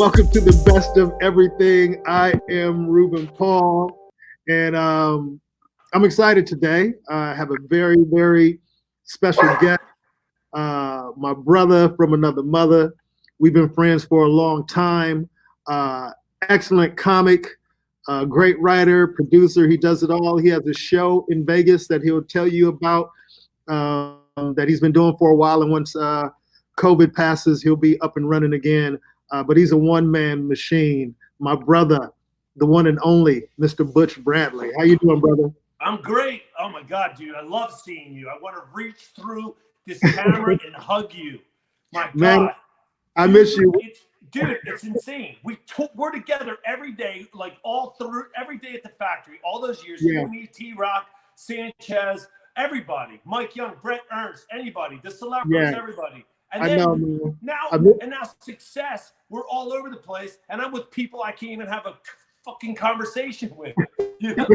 welcome to the best of everything. I am Ruben Paul, and I'm excited today. I have a very, very special guest, my brother from another mother. We've been friends for a long time. Excellent comic, great writer, producer. He does it all. He has a show in Vegas that he'll tell you about that he's been doing for a while. And once COVID passes, he'll be up and running again. But he's a one-man machine. My brother, the one and only, Mr. Butch Bradley. How you doing, brother? I'm great. Oh my God, dude, I love seeing you. I want to reach through this camera and hug you. My Man, God, I miss you. It's insane. We're together every day, like all through every day at the factory. All those years, Yeah. you, me, T-Rock, Sanchez, everybody, Mike Young, Brett Ernst, anybody, the celebrities, Yeah. everybody. And I then know, man. now success, we're all over the place, and I'm with people I can't even have a fucking conversation with. You know,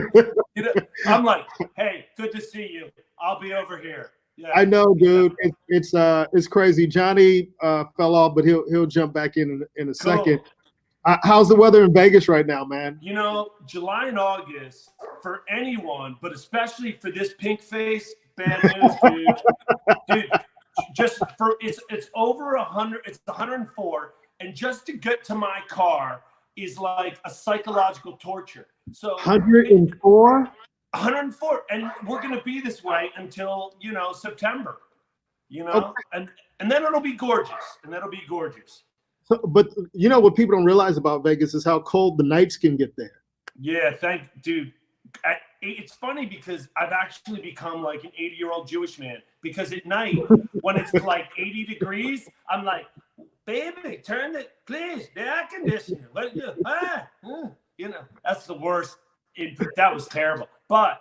I'm like, hey, good to see you. I'll be over here. Yeah. I know, dude. It's crazy. Johnny fell off, but he'll jump back in a second. How's the weather in Vegas right now, man? You know, July and August for anyone, but especially for this pink face, bad news, dude. Dude, just for it's over 100. It's 104, and just to get to my car is like a psychological torture. So 104. 104, and we're gonna be this way until September. Okay. And then it'll be gorgeous. And that'll be gorgeous. So, but you know what people don't realize about Vegas is how cold the nights can get there. Yeah, dude. It's funny because I've actually become like an 80-year-old Jewish man, because at night when it's like 80 degrees, I'm like, baby, turn the air conditioner. That's the worst. That was terrible. But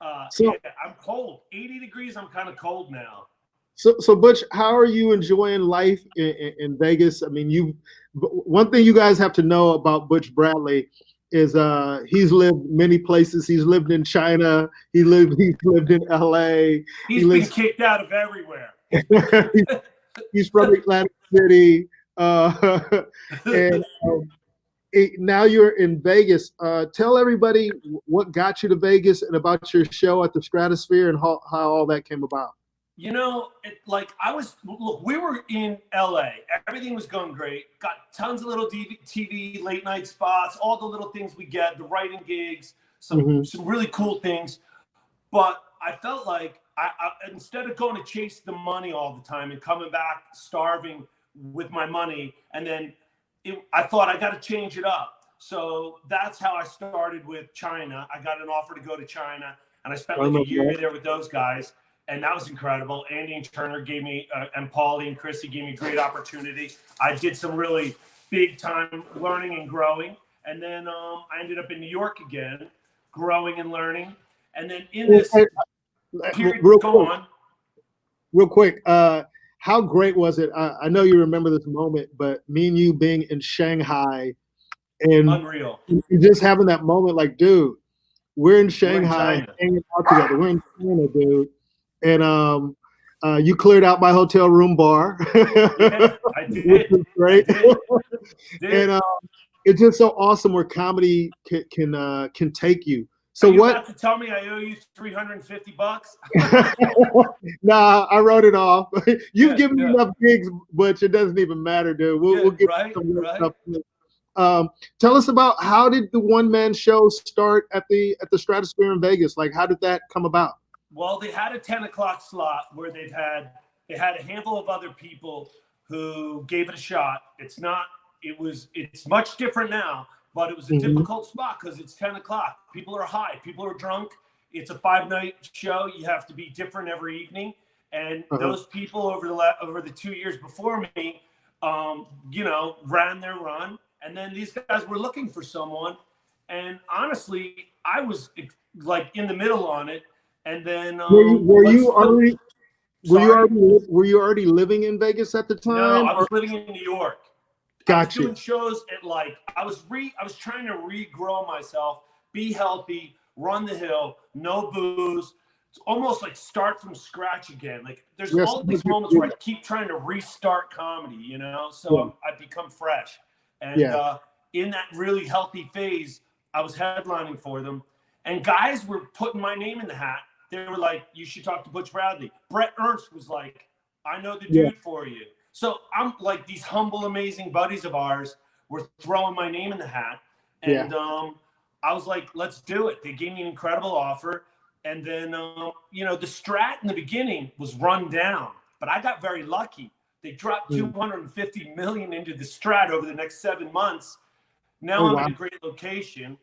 yeah, I'm cold. 80 degrees, I'm kind of cold now. So Butch, how are you enjoying life in Vegas? I mean, one thing you guys have to know about Butch Bradley is he's lived many places. He's lived in China. He's lived in LA. He's been kicked out of everywhere. He's from Atlantic City, and now you're in Vegas. Tell everybody what got you to Vegas and about your show at the Stratosphere and how all that came about. We were in LA. Everything was going great. Got tons of little TV, late night spots, all the little things we get, the writing gigs, some really cool things. But I felt like I instead of going to chase the money all the time and coming back starving with my money, and then I thought I got to change it up. So that's how I started with China. I got an offer to go to China, and I spent like a year there with those guys. And that was incredible. Andy and Turner gave me, and Paulie and Chrissy gave me a great opportunity. I did some really big time learning and growing. And then I ended up in New York again, growing and learning. And then in this period, Real quick, how great was it? I know you remember this moment, but me and you being in Shanghai and unreal. Just having that moment like, dude, we're in Shanghai hanging out together. We're in China, dude. And you cleared out my hotel room bar. Yeah, I did. Which was great. I did. And it's just so awesome where comedy can take you. So Are you what? About to tell me I owe you $350? Nah, I wrote it off. You've given me enough gigs, but it doesn't even matter, dude. We'll get some more stuff. Tell us about, how did the one-man show start at the Stratosphere in Vegas? Like, how did that come about? Well, they had a 10 o'clock slot where they had a handful of other people who gave it a shot. It's much different now, but it was a difficult spot because it's 10 o'clock. People are high, people are drunk. It's a 5-night show. You have to be different every evening. And those people over the 2 years before me, ran their run. And then these guys were looking for someone. And honestly, I was like in the middle on it. And then were you already living in Vegas at the time? No, I was living in New York. Gotcha. I was doing shows at I was trying to regrow myself, be healthy, run the hill, no booze, almost like start from scratch again. Like there's Yes. all these moments where I keep trying to restart comedy, you know, so I become fresh. And in that really healthy phase, I was headlining for them, and guys were putting my name in the hat. They were like, you should talk to Butch Bradley. Brett Ernst was like, I know the dude for you. So I'm like, these humble, amazing buddies of ours were throwing my name in the hat. And I was like, let's do it. They gave me an incredible offer. And then, you know, the strat in the beginning was run down, but I got very lucky. They dropped 250 million into the strat over the next 7 months. Now I'm in a great location.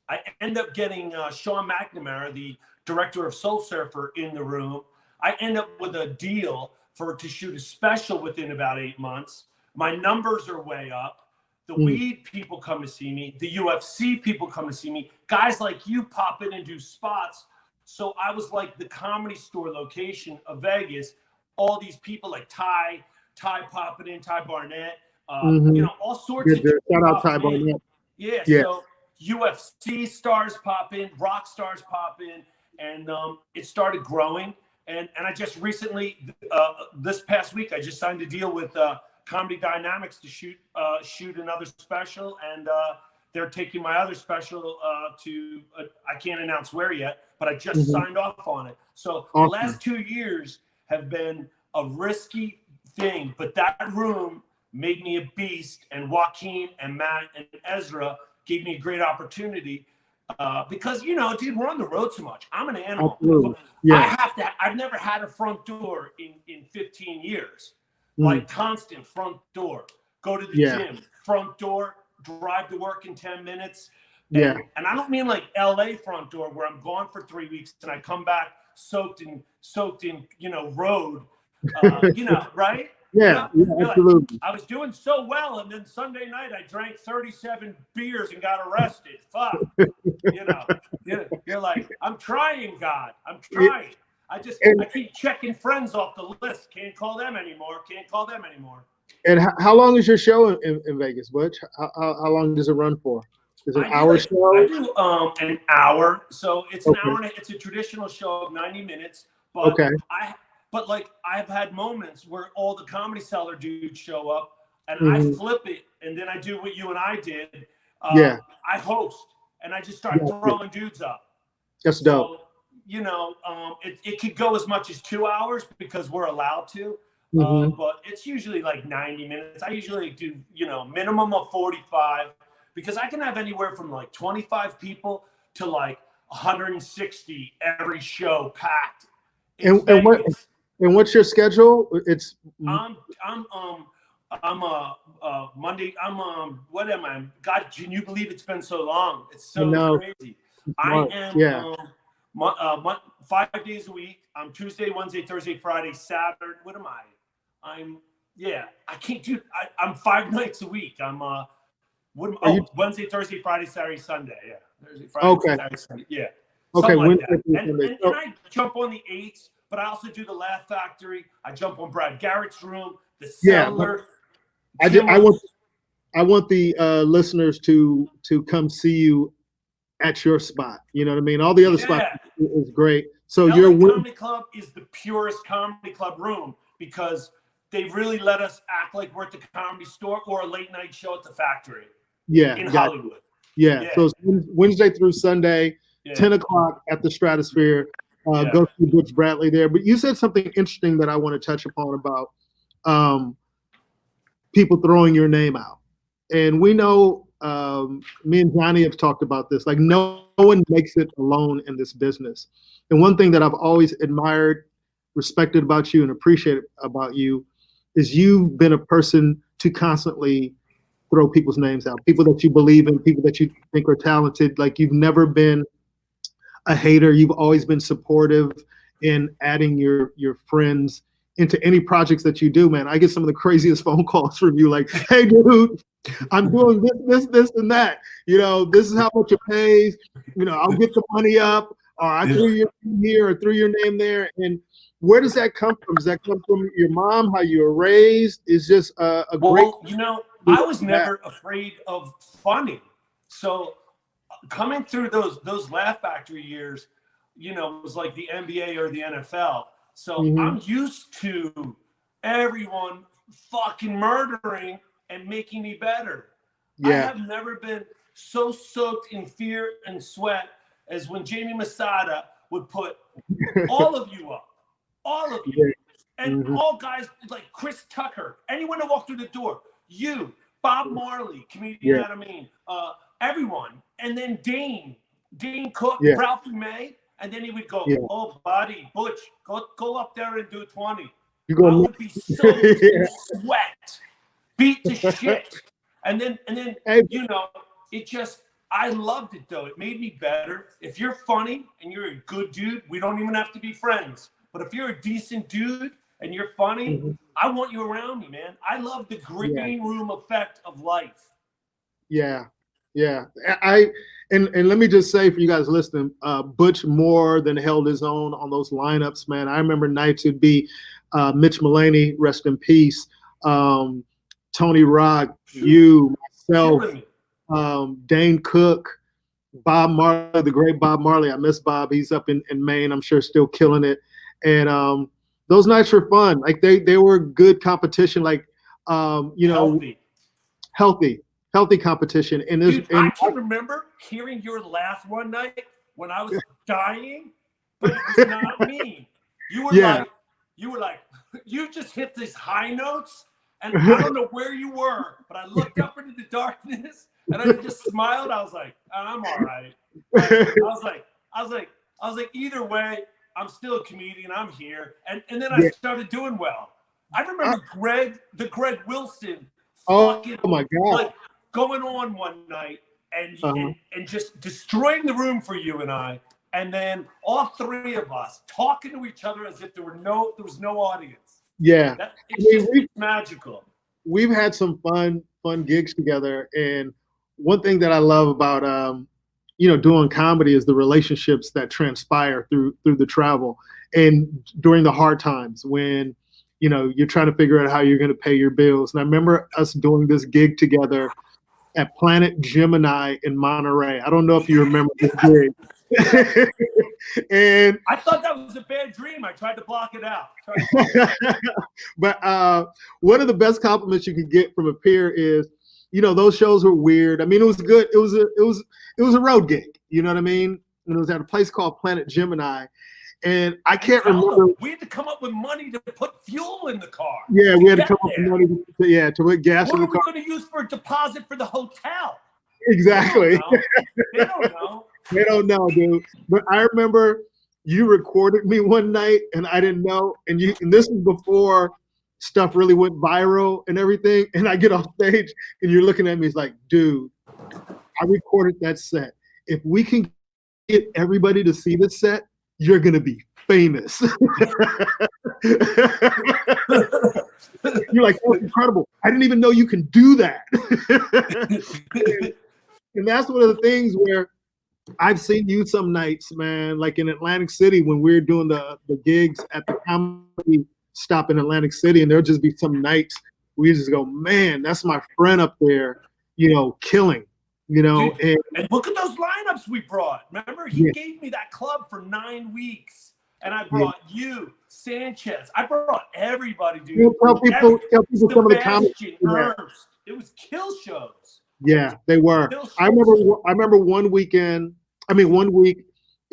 I end up getting Sean McNamara, the director of Soul Surfer, in the room. I end up with a deal to shoot a special within about 8 months. My numbers are way up. The weed people come to see me. The UFC people come to see me. Guys like you pop in and do spots. So I was like the Comedy Store location of Vegas. All these people like Ty popping in, Ty Barnett, you know, all sorts of shout out Ty Barnett. Yeah, so UFC stars pop in, rock stars pop in, and it started growing. And I just recently, this past week, I just signed a deal with Comedy Dynamics to shoot another special, and they're taking my other special to I can't announce where yet, but I just signed off on it. So the last 2 years have been a risky thing, but that room made me a beast, and Joaquin and Matt and Ezra gave me a great opportunity because, you know, dude, we're on the road so much. I'm an animal. I've never had a front door in 15 years, like constant front door. Go to the gym, front door, drive to work in 10 minutes. And I don't mean like LA front door where I'm gone for 3 weeks and I come back soaked in, you know, road, you know, right? Yeah, absolutely. Like, I was doing so well, and then Sunday night I drank 37 beers and got arrested. Fuck, you know. You're like, I'm trying, God. I'm trying. I keep checking friends off the list. Can't call them anymore. And how long is your show in Vegas, Butch? How long does it run for? Is it an hour show? I do an hour. So it's an hour and it's a traditional show of 90 minutes. But But like I've had moments where all the Comedy Cellar dudes show up and I flip it, and then I do what you and I did. I host and I just start throwing dudes up. That's dope. So, you know, it could go as much as 2 hours because we're allowed to, but it's usually like 90 minutes. I usually do, you know, minimum of 45 because I can have anywhere from like 25 people to like 160 every show packed. And what's your schedule? It's I'm Monday. What am I? God, can you believe it's been so long? It's so crazy. I am 5 days a week. I'm Tuesday, Wednesday, Thursday, Friday, Saturday. What am I? I can't do. I'm 5 nights a week. I'm Wednesday, Thursday, Friday, Saturday, Sunday. Yeah, Thursday, Friday, Saturday, Sunday. Yeah. Okay. Like that. And I jump on the 8s. But I also do the Laugh Factory. I jump on Brad Garrett's room, the Cellar. I want the listeners to come see you at your spot. You know what I mean? All the other spots is great. So your Comedy Club is the purest comedy club room because they really let us act like we're at the Comedy Store or a late night show at the Factory. In Hollywood. So it's Wednesday through Sunday, 10 o'clock at the Stratosphere. Go see Butch Bradley there. But you said something interesting that I want to touch upon about people throwing your name out. And we know, me and Johnny have talked about this, like no one makes it alone in this business. And one thing that I've always admired, respected about you and appreciated about you is you've been a person to constantly throw people's names out, people that you believe in, people that you think are talented. Like you've never been a hater. You've always been supportive in adding your friends into any projects that you do, man. I get some of the craziest phone calls from you, like, hey, dude, I'm doing this, and that. You know, this is how much it pays. You know, I'll get the money up, or I threw your name here or threw your name there. And where does that come from? Does that come from your mom, how you were raised? Is just a great. You know, I was never afraid of funny. So coming through those Laugh Factory years, was like the NBA or the NFL. So Mm-hmm. I'm used to everyone fucking murdering and making me better. I Yeah. have never been so soaked in fear and sweat as when Jamie Masada would put all of you up, all of you, and Mm-hmm. all guys like Chris Tucker, anyone that walked through the door, you, Bob Marley, comedian out of Maine, everyone, and then Dane Cook, Yeah. Ralphie May, and then he would go, Yeah. "Oh, buddy, Butch, go up there and do 20." You go I would be soaked in sweat, beat to shit, and then Hey. it just. I loved it though. It made me better. If you're funny and you're a good dude, we don't even have to be friends. But if you're a decent dude and you're funny, I want you around me, man. I love the green room effect of life. Yeah. And let me just say for you guys listening, Butch more than held his own on those lineups, man. I remember nights it'd be Mitch Mulaney, rest in peace, Tony Rock, you, myself, Dane Cook, Bob Marley, the great Bob Marley. I miss Bob. He's up in Maine. I'm sure still killing it. And those nights were fun. Like they were good competition. Like healthy competition. And Dude, I can remember hearing your laugh one night when I was dying, but it was not me. You were like, you just hit these high notes, and I don't know where you were, but I looked up into the darkness and I just smiled. I was like, I'm all right. I was like, either way, I'm still a comedian. I'm here, and then I started doing well. I remember the Greg Wilson. Oh my God! Like going on one night and just destroying the room for you and I, and then all three of us talking to each other as if there was no audience. Yeah, it's magical. We've had some fun gigs together, and one thing that I love about doing comedy is the relationships that transpire through the travel and during the hard times when you're trying to figure out how you're going to pay your bills. And I remember us doing this gig together at Planet Gemini in Monterey. I don't know if you remember this gig. And I thought that was a bad dream. I tried to block it out. But one of the best compliments you can get from a peer is, those shows were weird. I mean, it was good. It was a road gig. You know what I mean? And it was at a place called Planet Gemini. And I can't remember. We had to come up with money to put fuel in the car. Yeah, we had to come up with money to put gas in the car. What are we going to use for a deposit for the hotel? Exactly. They don't know. They don't know, dude. But I remember you recorded me one night and I didn't know. And this was before stuff really went viral and everything. And I get off stage and you're looking at me, it's like, dude, I recorded that set. If we can get everybody to see the set, you're going to be famous. You're like, that's incredible. I didn't even know you can do that. And that's one of the things where I've seen you some nights, man, like in Atlantic City when we're doing the gigs at the comedy stop in Atlantic City, and there'll just be some nights we just go, man, that's my friend up there, killing. Dude, and look at those lineups we brought. Remember, he gave me that club for 9 weeks, and I brought you, Sanchez. I brought everybody, dude. Tell people some of the comedy. It was kill shows. Yeah, they were. I remember one week, it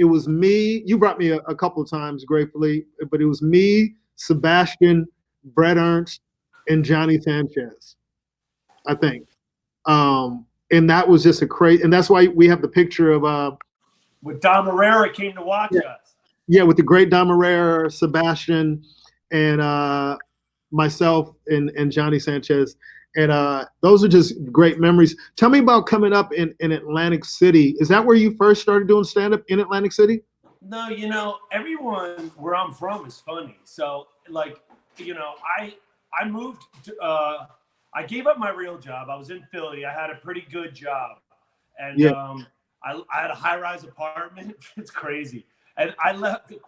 was me. You brought me a couple of times, gratefully, but it was me, Sebastian, Brett Ernst, and Johnny Sanchez, I think. And that was just a crazy, and that's why we have the picture of with Dom Herrera came to watch us. Yeah, with the great Dom Herrera, Sebastian, and myself and Johnny Sanchez. And those are just great memories. Tell me about coming up in Atlantic City. Is that where you first started doing stand-up, in Atlantic City? No, everyone where I'm from is funny. So, I moved to, I gave up my real job. I was in Philly. I had a pretty good job. And I had a high-rise apartment. It's crazy. And I left it,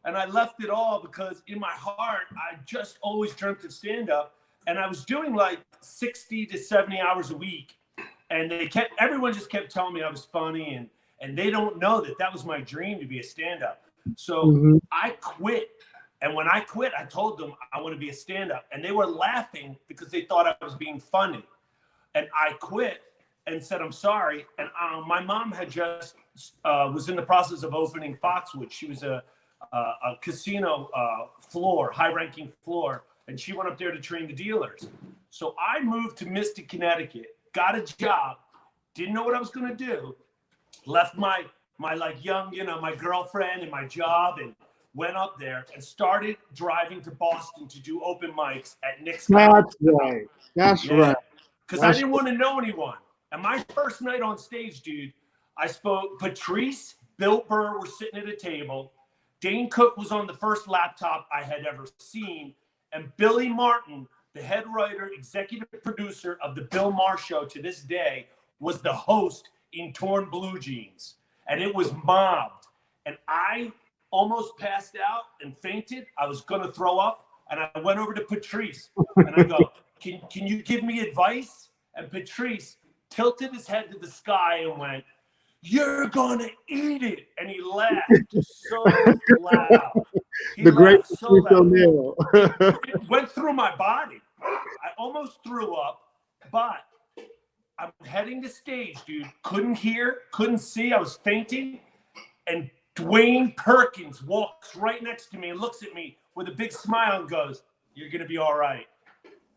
and I left it all because in my heart, I just always dreamt of stand-up. And I was doing like 60 to 70 hours a week. And everyone just kept telling me I was funny. and they don't know that that was my dream to be a stand-up. So I quit. And when I quit, I told them I want to be a stand-up. And they were laughing because they thought I was being funny. And I quit and said, I'm sorry. And my mom had just was in the process of opening Foxwood. She was a casino floor, high-ranking floor. And she went up there to train the dealers. So I moved to Mystic, Connecticut, got a job, didn't know what I was going to do, left my like young, my girlfriend and my job, and went up there and started driving to Boston to do open mics at Nick's. That's right. That's right. Because I didn't want to know anyone. And my first night on stage, dude, I spoke. Patrice, Bill Burr were sitting at a table. Dane Cook was on the first laptop I had ever seen. And Billy Martin, the head writer, executive producer of the Bill Maher Show to this day, was the host in torn blue jeans. And it was mobbed. And I almost passed out and fainted. I was going to throw up. And I went over to Patrice. And I go, can you give me advice? And Patrice tilted his head to the sky and went, "You're going to eat it." And he laughed so loud. The great Patrice O'Neill. It went through my body. I almost threw up, but I'm heading to stage, dude. Couldn't hear, couldn't see. I was fainting. And Dwayne Perkins walks right next to me and looks at me with a big smile and goes, "You're going to be all right."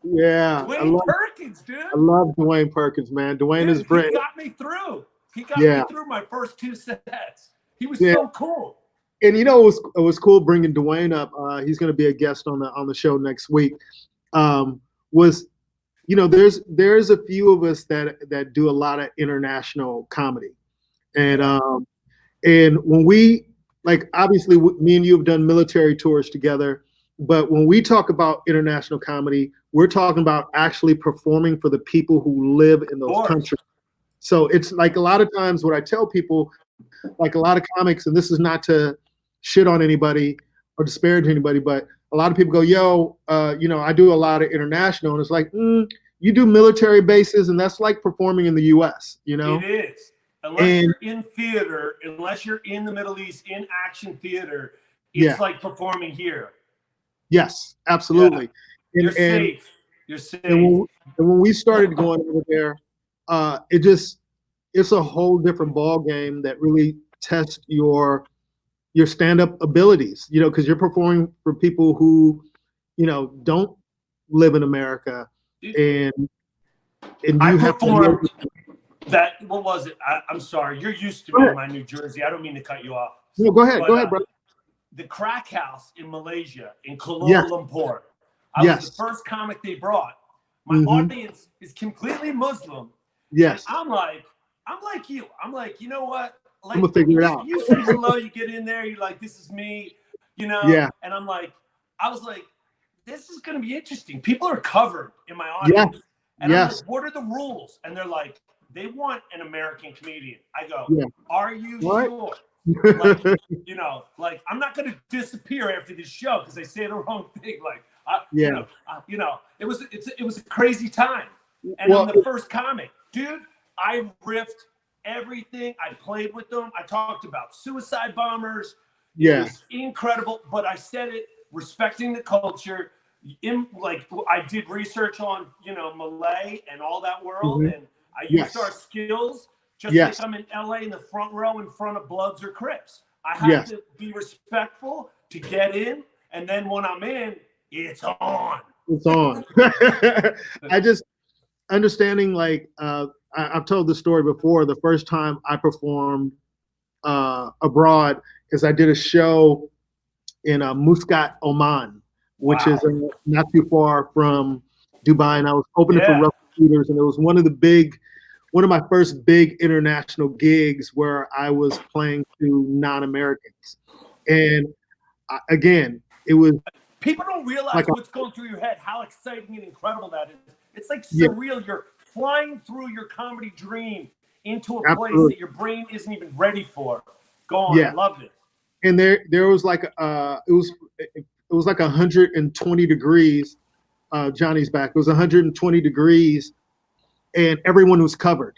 Yeah. Dwayne Perkins, dude. I love Dwayne Perkins, man. Dwayne is great. He got me through. He got me through my first 2 sets. He was so cool. And it was cool bringing Dwayne up. He's going to be a guest on the show next week. There's a few of us that do a lot of international comedy, and when we, like, obviously me and you have done military tours together, but when we talk about international comedy, we're talking about actually performing for the people who live in those countries. So it's like a lot of times what I tell people, like a lot of comics, and this is not to shit on anybody or disparage anybody, but a lot of people go, yo, I do a lot of international. And it's like, you do military bases, and that's like performing in the U.S., It is. Unless you're in theater, unless you're in the Middle East, in action theater, it's like performing here. Yes, absolutely. Yeah. You're safe. You're safe. And when we started going over there, it's a whole different ball game that really tests your stand-up abilities, because you're performing for people who, don't live in America, and you have performed that. What was it? I'm sorry. You're used to me in my New Jersey. I don't mean to cut you off. No, go ahead, bro. The Crack House in Malaysia, in Kuala Lumpur. I was the first comic they brought. My audience is completely Muslim. Yes. And I'm like you. I'm like, you know what? Like, I'm gonna figure it out. You say hello, you get in there, you're like, this is me, Yeah. And I was like, this is gonna be interesting. People are covered in my audience. Yes. And I'm like, what are the rules? And they're like, they want an American comedian. I go, are you sure? Like, I'm not going to disappear after this show because they say the wrong thing. Like, it was a crazy time. And I'm the first comic, dude. I riffed everything. I played with them. I talked about suicide bombers. It was incredible. But I said it respecting the culture. I did research on Malay and all that world, and I used our skills. Just like I'm in LA in the front row in front of Bloods or Crips. I have to be respectful to get in, and then when I'm in, it's on. It's on. I just understanding, like, I've told the story before. The first time I performed abroad is I did a show in Muscat, Oman, which is not too far from Dubai, and I was opening for Rough Shooters, and it was one of my first big international gigs where I was playing to non-Americans. And again, it was... People don't realize what's going through your head, how exciting and incredible that is. It's like surreal. You're flying through your comedy dream into a place that your brain isn't even ready for. Go on, I love it. And there was like, it was like 120 degrees. Johnny's back. It was 120 degrees. And everyone was covered.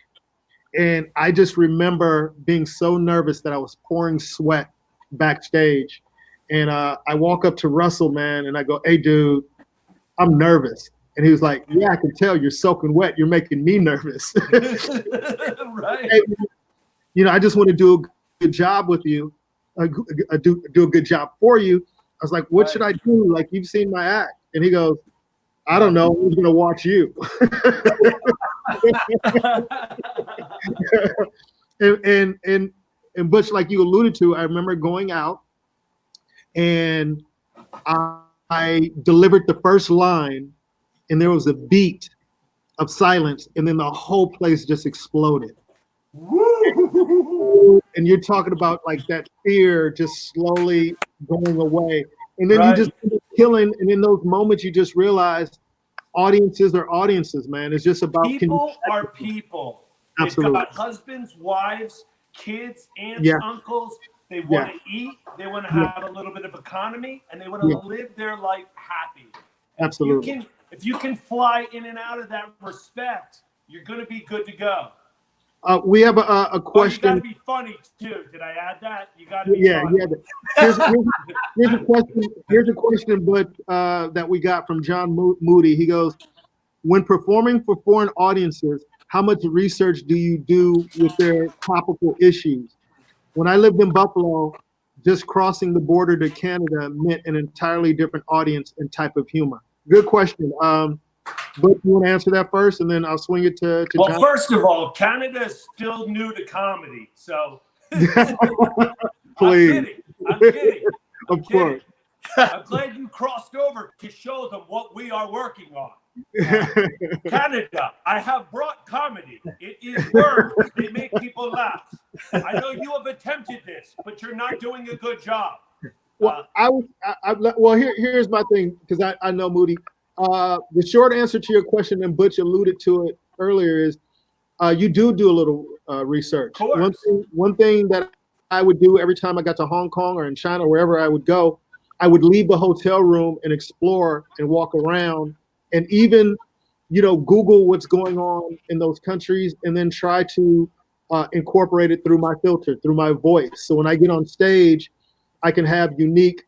And I just remember being so nervous that I was pouring sweat backstage. And I walk up to Russell, man, and I go, "Hey, dude, I'm nervous." And he was like, "Yeah, I can tell you're soaking wet. You're making me nervous." Right. Hey, I just want to do a good job with you, do a good job for you. I was like, "What should I do? Like, you've seen my act." And he goes, "I don't know. Who's going to watch you?" and Butch, like you alluded to, I remember going out and I delivered the first line, and there was a beat of silence, and then the whole place just exploded. And you're talking about like that fear just slowly going away, and then you just killing. And in those moments, you just realize audiences are audiences, man. It's just about people are people. Absolutely. They've got husbands, wives, kids, aunts, uncles. They want to eat. They want to have a little bit of economy, and they want to live their life happy. Absolutely. If you can fly in and out of that respect, you're going to be good to go. We have a question. You got to be funny too. Did I add that? You got to be funny. Here's a question, but that we got from John Moody. He goes, "When performing for foreign audiences, how much research do you do with their topical issues? When I lived in Buffalo, just crossing the border to Canada meant an entirely different audience and type of humor." Good question. But you want to answer that first, and then I'll swing it to Well, John? first of all, Canada is still new to comedy, so please. I'm kidding. Of course. I'm glad you crossed over to show them what we are working on. Canada, I have brought comedy. It is work. They make people laugh. I know you have attempted this, but you're not doing a good job. Well, here's my thing, because I know Moody. The short answer to your question, and Butch alluded to it earlier, is you do a little research. One thing that I would do every time I got to Hong Kong or in China, wherever I would go, I would leave the hotel room and explore and walk around, and even Google what's going on in those countries, and then try to incorporate it through my filter, through my voice. So when I get on stage, I can have unique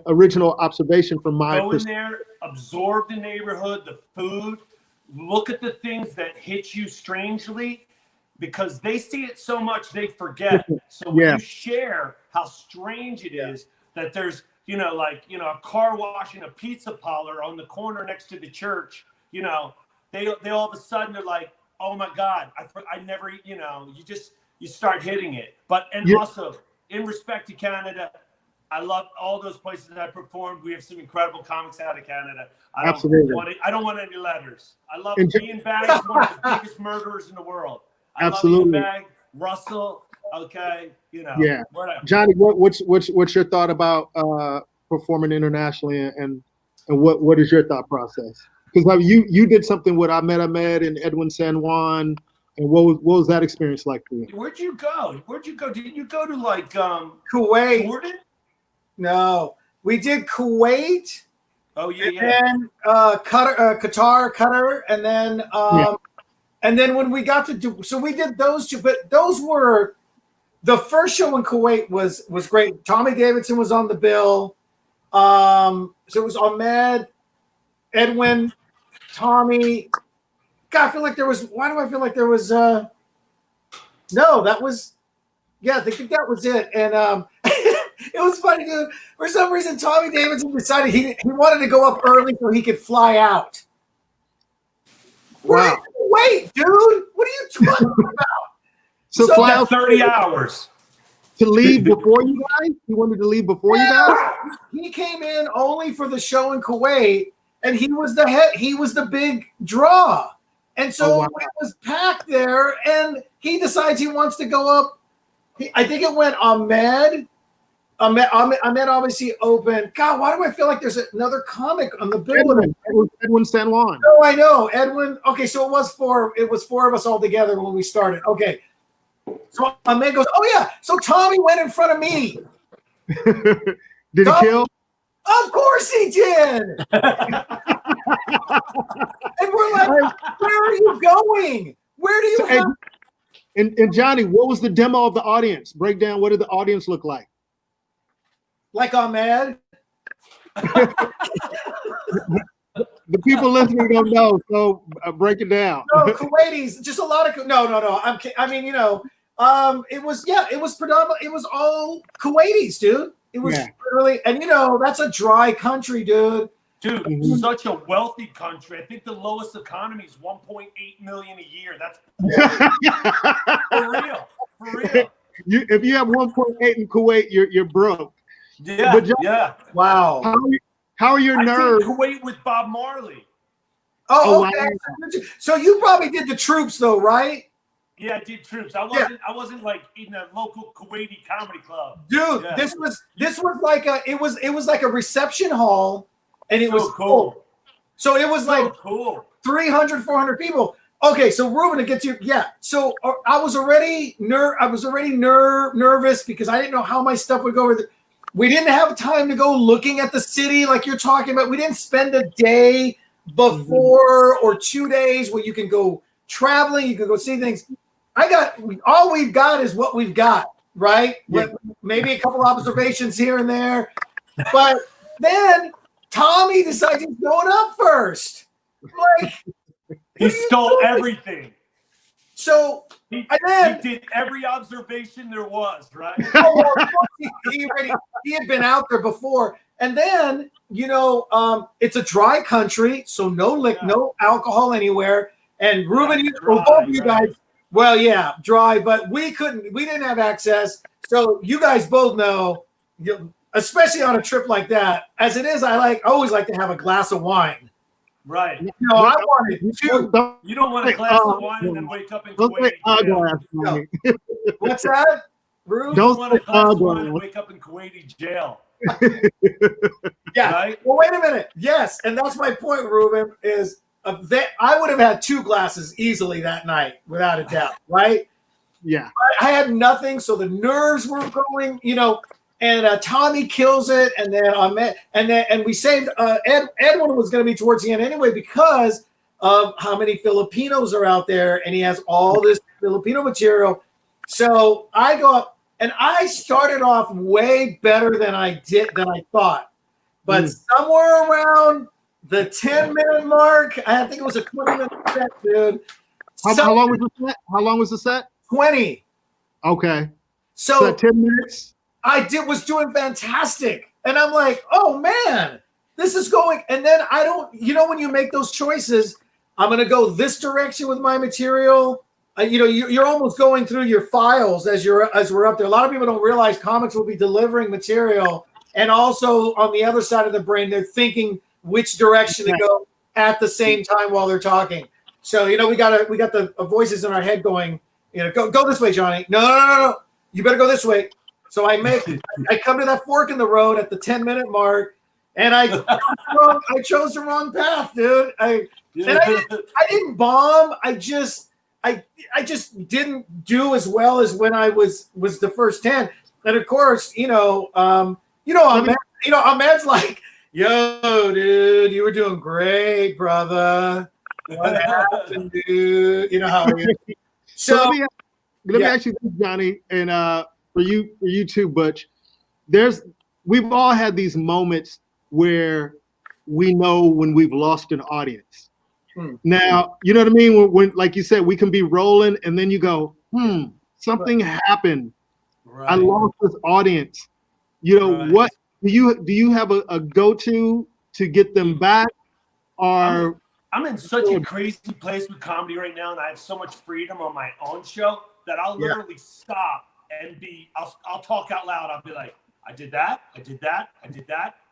original observation from my go in there, absorb the neighborhood, the food, look at the things that hit you strangely, because they see it so much they forget. So when you share how strange it is that there's a car wash and a pizza parlor on the corner next to the church, they all of a sudden they're like, "Oh my God, I never," you start hitting it. Also in respect to Canada, I love all those places I performed. We have some incredible comics out of Canada. I don't want any letters. I love Ian Bag's one of the biggest murderers in the world. I love Ian Bag, Russell. Okay, whatever. Johnny, what's your thought about performing internationally, and what is your thought process? Because you did something with Ahmed and Edwin San Juan. And what was that experience like for you? Where'd you go? Did you go to like Kuwait? Jordan? No, we did Kuwait. Oh yeah, and then Qatar, and then when we got to do, so we did those two, but those were the first show in Kuwait was great. Tommy Davidson was on the bill. So it was Ahmed, Edwin, Tommy. God, I feel like there was. Why do I feel like there was? No, that was. Yeah, I think that was it. And it was funny, dude. For some reason, Tommy Davidson decided he wanted to go up early so he could fly out. Wow. Wait, dude. What are you talking about? So fly out 30 hours. To leave before you guys? He wanted to leave before you guys? He came in only for the show in Kuwait, and he was the big draw. And so it was packed there, and he decides he wants to go up. I think it went Ahmed obviously opened. God, why do I feel like there's another comic on the bill? Edwin San Juan. Oh, I know. Edwin. Okay, so it was four of us all together when we started. Okay. So Ahmed goes, "Oh yeah." So Tommy went in front of me. Did he kill? Of course he did. And we're like, "Where are you going? Where do you have? And Johnny, what was the demo of the audience? Break down. What did the audience look like? Like Ahmed? The people listening don't know, so break it down. No, Kuwaitis, just a lot of no. I mean, it was predominant. It was all Kuwaitis, dude. It was literally, and that's a dry country, dude. Dude, such a wealthy country. I think the lowest economy is 1.8 million a year. That's for real. For real. If you have 1.8 in Kuwait, you're broke. Yeah, but John, yeah. Wow. How are your nerves? I did Kuwait with Bob Marley. Oh, okay. Wow. So you probably did the Troops, though, right? Yeah, I did Troops. I wasn't like in a local Kuwaiti comedy club. Dude, this was like it was like a reception hall, and it was cool. So it was like cool. 300, 400 people. Okay, so Ruben, to get to so I was already nervous because I didn't know how my stuff would go. We didn't have time to go looking at the city like you're talking about. We didn't spend a day before or 2 days where you can go traveling, you can go see things. All we've got is what we've got, right? Yeah. Maybe a couple observations here and there. But then Tommy decided he's going up first. Like he stole everything. So he did every observation there was, right? He had been out there before. And then, it's a dry country, so no alcohol anywhere. And Ruben, both of you guys, well, yeah, dry, but we didn't have access. So you guys both know, especially on a trip like that, as it is, I always like to have a glass of wine. Right. I wanted two. You don't want a glass of wine and then wake up in Kuwait jail. What's that, Ruben? Don't want a glass of wine and wake up in Kuwaiti jail. Yeah. Right? Well, wait a minute. Yes, and that's my point, Ruben, is I would have had 2 glasses easily that night, without a doubt, right? Yeah. I had nothing, so the nerves were going, and Tommy kills it, and then Ahmed, and we saved Edwin was going to be towards the end anyway because of how many Filipinos are out there, and he has all this Filipino material. So I go up, and I started off way better than I thought, but somewhere around the 10-minute mark, I think it was a 20-minute set, dude. How long was the set? How long was the set? 20. Okay. So 10 minutes. I was doing fantastic. And I'm like, oh man, this is going. And then I don't, when you make those choices, I'm going to go this direction with my material. You're almost going through your files as we're up there. A lot of people don't realize comics will be delivering material. And also on the other side of the brain, they're thinking which direction to go at the same time while they're talking. So, we got the voices in our head going, go this way, Johnny. No. You better go this way. So I come to that fork in the road at the 10-minute mark, and I chose the wrong path, dude. I didn't bomb. I just didn't do as well as when I was the first 10. And of course, Ahmed's like, yo, dude, you were doing great, brother. What happened, dude? You know how it is. So let me ask you this, Johnny, and for you too, Butch. We've all had these moments where we know when we've lost an audience. Now, you know what I mean? When like you said, we can be rolling, and then you go, something happened. Right. I lost this audience. What do you have a go-to to get them back? Or I'm in such a crazy place with comedy right now, and I have so much freedom on my own show that I'll literally stop and I'll talk out loud. I'll be like, I did that.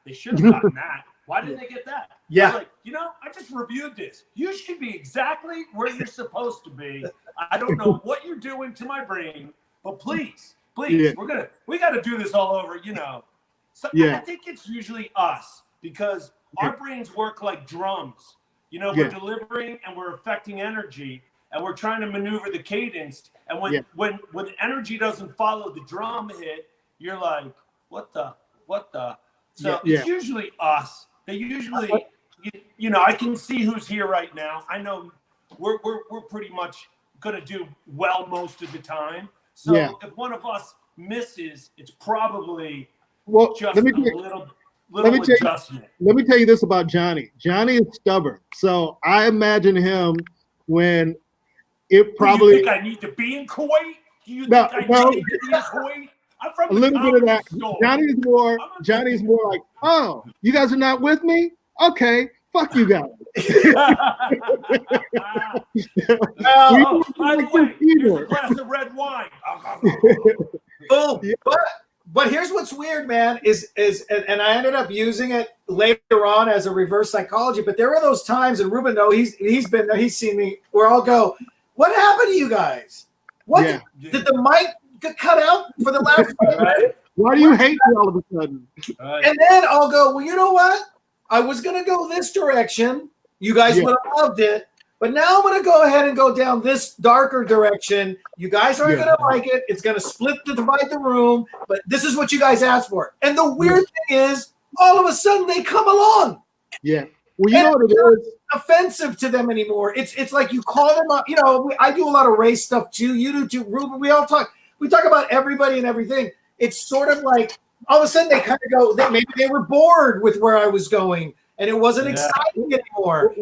They should have gotten that. Why didn't they get that? Yeah. Like, I just reviewed this. You should be exactly where you're supposed to be. I don't know what you're doing to my brain, but please, we got to do this all over, So I think it's usually us because our brains work like drums. We're delivering and we're affecting energy and we're trying to maneuver the cadence. And when energy doesn't follow the drum hit, you're like, what the? So it's usually us. They usually, I can see who's here right now. I know we're pretty much going to do well most of the time. So if one of us misses, it's probably just a little adjustment. Let me tell you this about Johnny. Johnny is stubborn. So I imagine him when it probably. Do you think I need to be in Kuwait? Do you think I need to be in Kuwait? I'm from a little bit of that. Johnny's more like, oh, you guys are not with me? Okay, fuck you guys. By the way, here's a glass of red wine. Oh, but here's what's weird, man, is and I ended up using it later on as a reverse psychology. But there were those times, and Ruben, no, he's been there, he's seen me, where I'll go, what happened to you guys? What did the mic get cut out for the last 5 minutes? Why do you hate me all of a sudden? And then I'll go, well, you know what? I was gonna go this direction. You guys would have loved it. But now I'm going to go ahead and go down this darker direction. You guys aren't going to like it. It's going to divide the room. But this is what you guys asked for. And the weird thing is, all of a sudden they come along. Yeah. Well, you know what it is? Offensive to them anymore. It's like you call them up. You know, I do a lot of race stuff too. You do too, Ruben. We talk about everybody and everything. It's sort of like all of a sudden they kind of go. Maybe they were bored with where I was going, and it wasn't exciting anymore.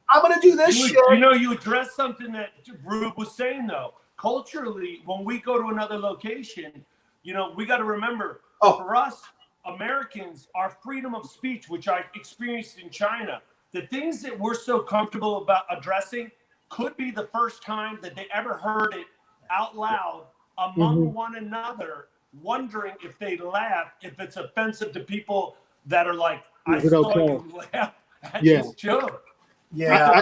I'm going to do this shit. You know, you addressed something that Rube was saying, though. Culturally, when we go to another location, you know, we got to remember, for us, Americans, our freedom of speech, which I experienced in China, the things that we're so comfortable about addressing could be the first time that they ever heard it out loud among one another, wondering if they laugh, if it's offensive to people that are like, I saw you laugh at this joke. Yeah,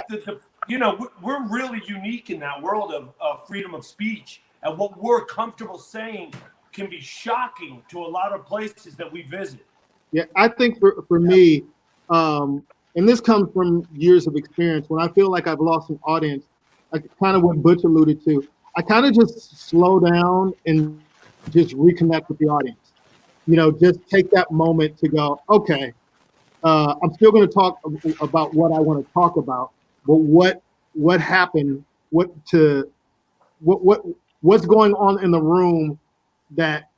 you know, we're really unique in that world of freedom of speech, and what we're comfortable saying can be shocking to a lot of places that we visit. Yeah, I think for me, and this comes from years of experience, when I feel like I've lost an audience, like kind of what Butch alluded to, I kind of just slow down and just reconnect with the audience. You know, just take that moment to go, okay, I'm still going to talk about what I want to talk about, but what happened, what's going on in the room that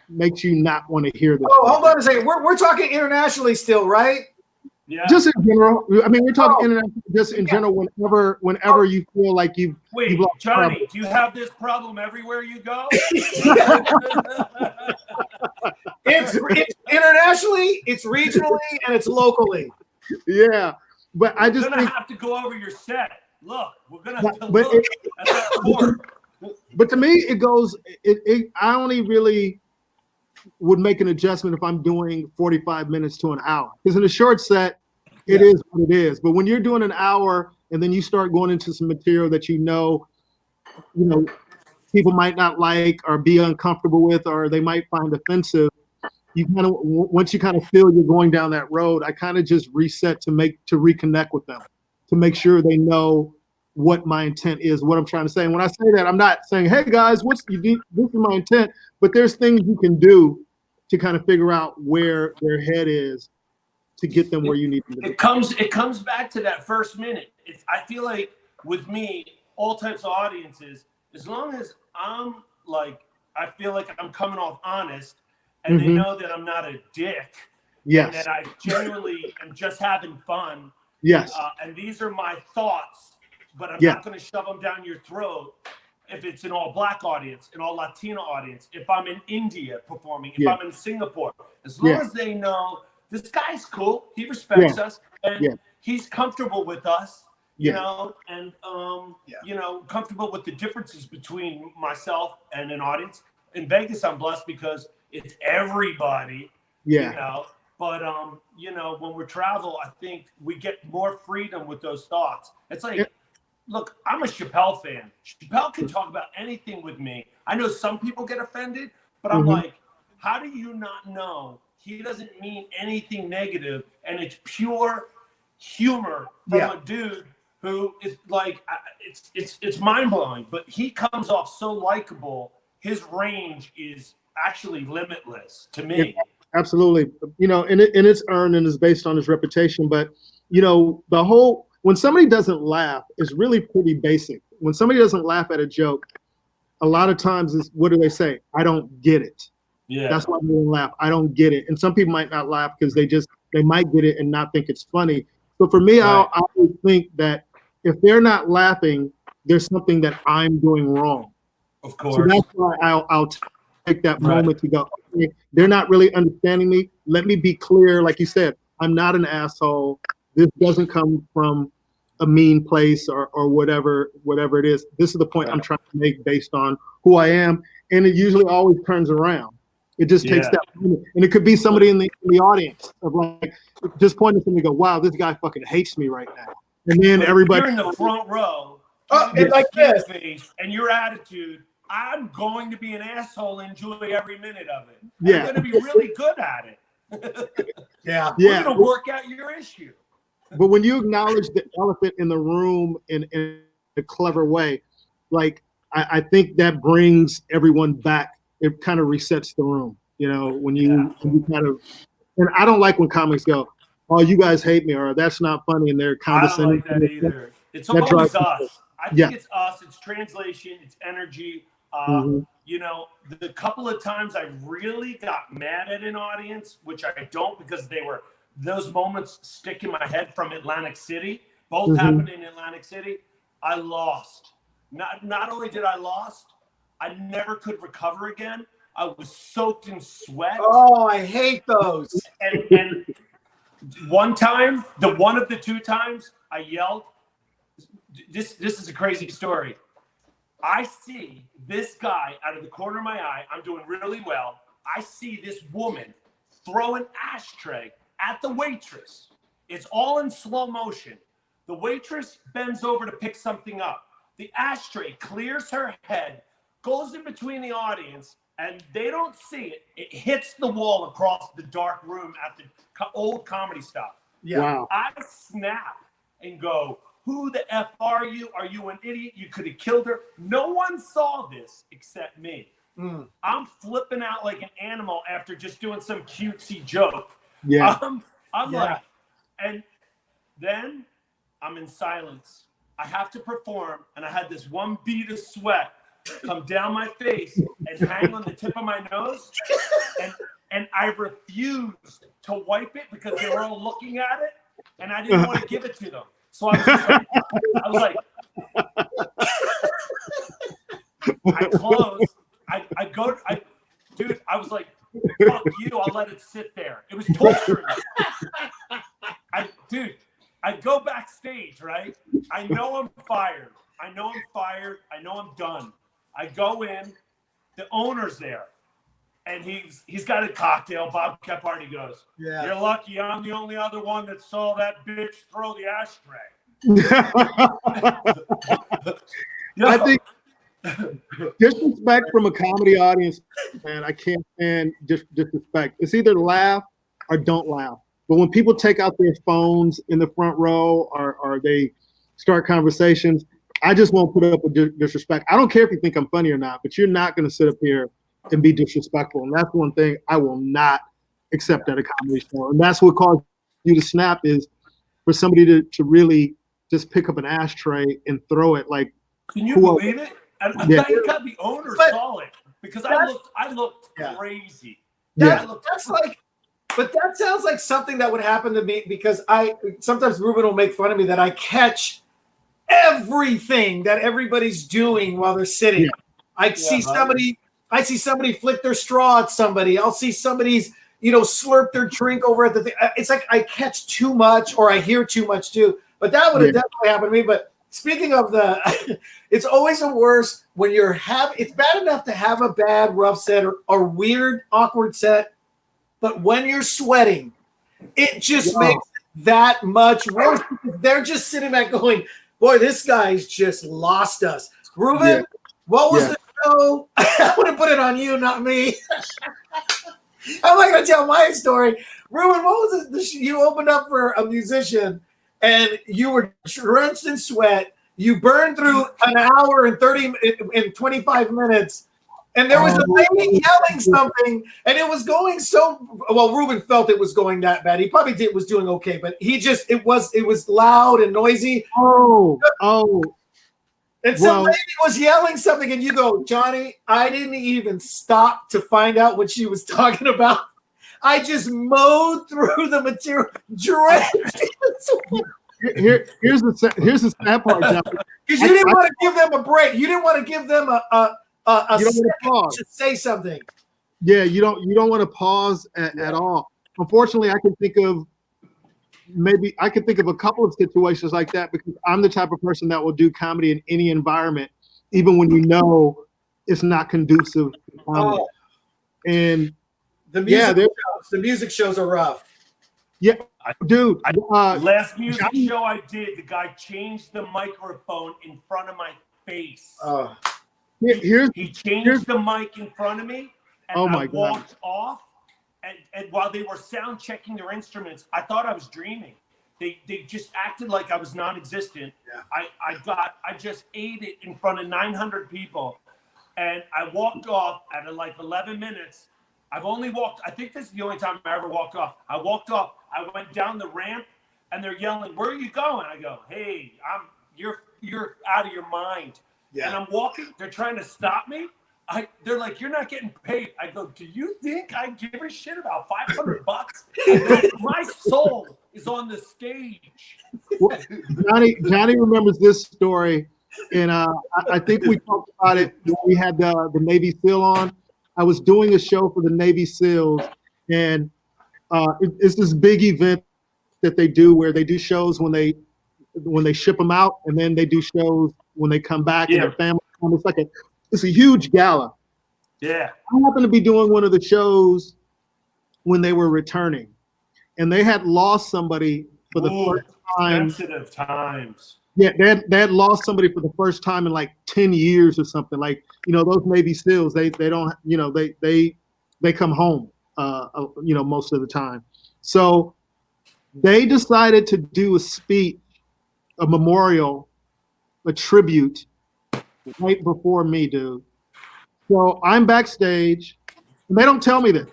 makes you not want to hear this? Oh, hold on a second. We're talking internationally still, right? Yeah. Just in general. I mean, we're talking international. Just in general. Whenever you feel like you've Johnny, do you have this problem everywhere you go? It's internationally, it's regionally, and it's locally. Yeah, but I just gonna have to go over your set. Look, we're gonna have to look at that court. But to me, it goes. I only really would make an adjustment if I'm doing 45 minutes to an hour. Because in a short set, it is what it is. But when you're doing an hour and then you start going into some material that you know, people might not like or be uncomfortable with, or they might find offensive, you kind of, once you kind of feel you're going down that road, I kind of just reset to reconnect with them, to make sure they know what my intent is, what I'm trying to say. And when I say that, I'm not saying, hey guys, this is my intent, but there's things you can do to kind of figure out where their head is to get them where you need them to be. It comes back to that first minute. I feel like with me, all types of audiences, as long as I'm like, I feel like I'm coming off honest, and they know that I'm not a dick, and that I genuinely am just having fun. Yes. And these are my thoughts, but I'm not going to shove them down your throat. If it's an all black audience, an all Latino audience, if I'm in India performing, if I'm in Singapore, as long as they know this guy's cool, he respects us, and he's comfortable with us, you know, and you know, comfortable with the differences between myself and an audience. In Vegas, I'm blessed because it's everybody, you know. But you know, when we travel, I think we get more freedom with those thoughts. It's like, look, I'm a Chappelle fan. Chappelle can talk about anything with me. I know some people get offended, but I'm like, how do you not know he doesn't mean anything negative, and it's pure humor from a dude who is like, it's mind blowing. But he comes off so likable. His range is actually limitless to me. Absolutely. You know, and it's earned and is based on his reputation. But, you know, when somebody doesn't laugh, it's really pretty basic. when somebody doesn't laugh at a joke, a lot of times is what do they say? I don't get it. Yeah. That's why they don't laugh. I don't get it. And some people might not laugh because they might get it and not think it's funny. So for me, Right. I always think that if they're not laughing, there's something that I'm doing wrong. Of course. So that's why I'll take that Right. moment to go, okay, they're not really understanding me. Let me be clear. Like you said, I'm not an asshole. This doesn't come from a mean place or whatever it is. This is the point I'm trying to make based on who I am. And it usually always turns around. It just takes that moment. And it could be somebody in the audience of like just pointing to me and go, wow, this guy fucking hates me right now. And then everybody, you're in the front row, and like this, face, and your attitude, I'm going to be an asshole and enjoy every minute of it. Yeah. I'm going to be really good at it. yeah. We're going to work out your issue. But when you acknowledge the elephant in the room in a clever way, like I think that brings everyone back. It kind of resets the room, you know, when you kind of, and I don't like when comics go, oh, you guys hate me, or that's not funny, and they're condescending. I don't like that either. It's That always drives us. I think it's us. It's translation. It's energy. You know, the couple of times I really got mad at an audience, which I don't because those moments stick in my head from Atlantic City. Both happened in Atlantic City. I lost. Not only did I lost, I never could recover again. I was soaked in sweat. Oh, I hate those. And one time, one of the two times I yelled, this is a crazy story. I see this guy out of the corner of my eye. I'm doing really well. I see this woman throw an ashtray at the waitress. It's all in slow motion. The waitress bends over to pick something up. The ashtray clears her head, goes in between the audience, and they don't see it. It hits the wall across the dark room at the old comedy stop. Yeah. Wow. I snap and go, who the F are you? Are you an idiot? You could have killed her. No one saw this except me. I'm flipping out like an animal after just doing some cutesy joke. Yeah. I'm like, and then I'm in silence. I have to perform, and I had this one bead of sweat come down my face and hang on the tip of my nose, and I refused to wipe it because they were all looking at it, and I didn't want to give it to them. So I was like, I close. Dude, I was like, fuck you, I'll let it sit there. It was torturing me. I go backstage, right? I know I'm fired. I know I'm done. I go in, the owner's there, and he's got a cocktail. Bob Kephart goes, you're lucky I'm the only other one that saw that bitch throw the ashtray. I think disrespect from a comedy audience, man, I can't stand disrespect. It's either laugh or don't laugh. But when people take out their phones in the front row or they start conversations, I just won't put up with disrespect. I don't care if you think I'm funny or not, but you're not going to sit up here and be disrespectful. And that's one thing I will not accept at a comedy show. And that's what caused you to snap, is for somebody to really just pick up an ashtray and throw it. Like, can you believe it? And thank God the owner saw it, because I looked crazy. But that sounds like something that would happen to me, because sometimes Ruben will make fun of me that I catch everything that everybody's doing while they're sitting. I see somebody flick their straw at somebody. I'll see somebody's, slurp their drink over at the thing. It's like I catch too much, or I hear too much too. But that would have definitely happened to me. But speaking of it's always the worst when it's bad enough to have a bad, rough set or weird, awkward set. But when you're sweating, it just makes it that much worse. They're just sitting back going, boy, this guy's just lost us. Ruben, what was the show? I want to put it on you, not me. I'm not going to tell my story. Ruben, what was it? You opened up for a musician, and you were drenched in sweat. You burned through an hour and 25 minutes. And there was a lady yelling something, and it was going so well. Ruben felt it was going that bad. He probably was doing okay, but it was loud and noisy. And some lady was yelling something, and you go, Johnny, I didn't even stop to find out what she was talking about. I just mowed through the material. Here's the sad part, John. Because you didn't want to give them a break. You didn't want to give them a second to say something. Yeah, you don't want to pause at all. Unfortunately, I can think of a couple of situations like that because I'm the type of person that will do comedy in any environment, even when you know it's not conducive to comedy. And the music shows are rough. Yeah, dude. Last music show I did, the guy changed the microphone in front of my face. He changed the mic in front of me, and I walked off. And while they were sound checking their instruments, I thought I was dreaming. They just acted like I was non-existent. Yeah. I just ate it in front of 900 people, and I walked off at like 11 minutes. I've only walked. I think this is the only time I ever walked off. I walked off. I went down the ramp, and they're yelling, "Where are you going?" I go, "Hey, you're out of your mind." Yeah. And I'm walking. They're trying to stop me. They're like, "You're not getting paid." I go, "Do you think I give a shit about $500? My soul is on the stage." Well, Johnny remembers this story, and I think we talked about it when we had the Navy SEAL on. I was doing a show for the Navy SEALs, and it's this big event that they do where they do shows when they ship them out, and then they do shows when they come back and their family. It's a huge gala. Yeah. I happened to be doing one of the shows when they were returning, and they had lost somebody for the first time. Sensitive times. Yeah, they had lost somebody for the first time in like 10 years or something. Like, those Navy SEALs, they don't, they come home, most of the time. So they decided to do a speech, a memorial, a tribute right before me, dude. So I'm backstage, and they don't tell me this.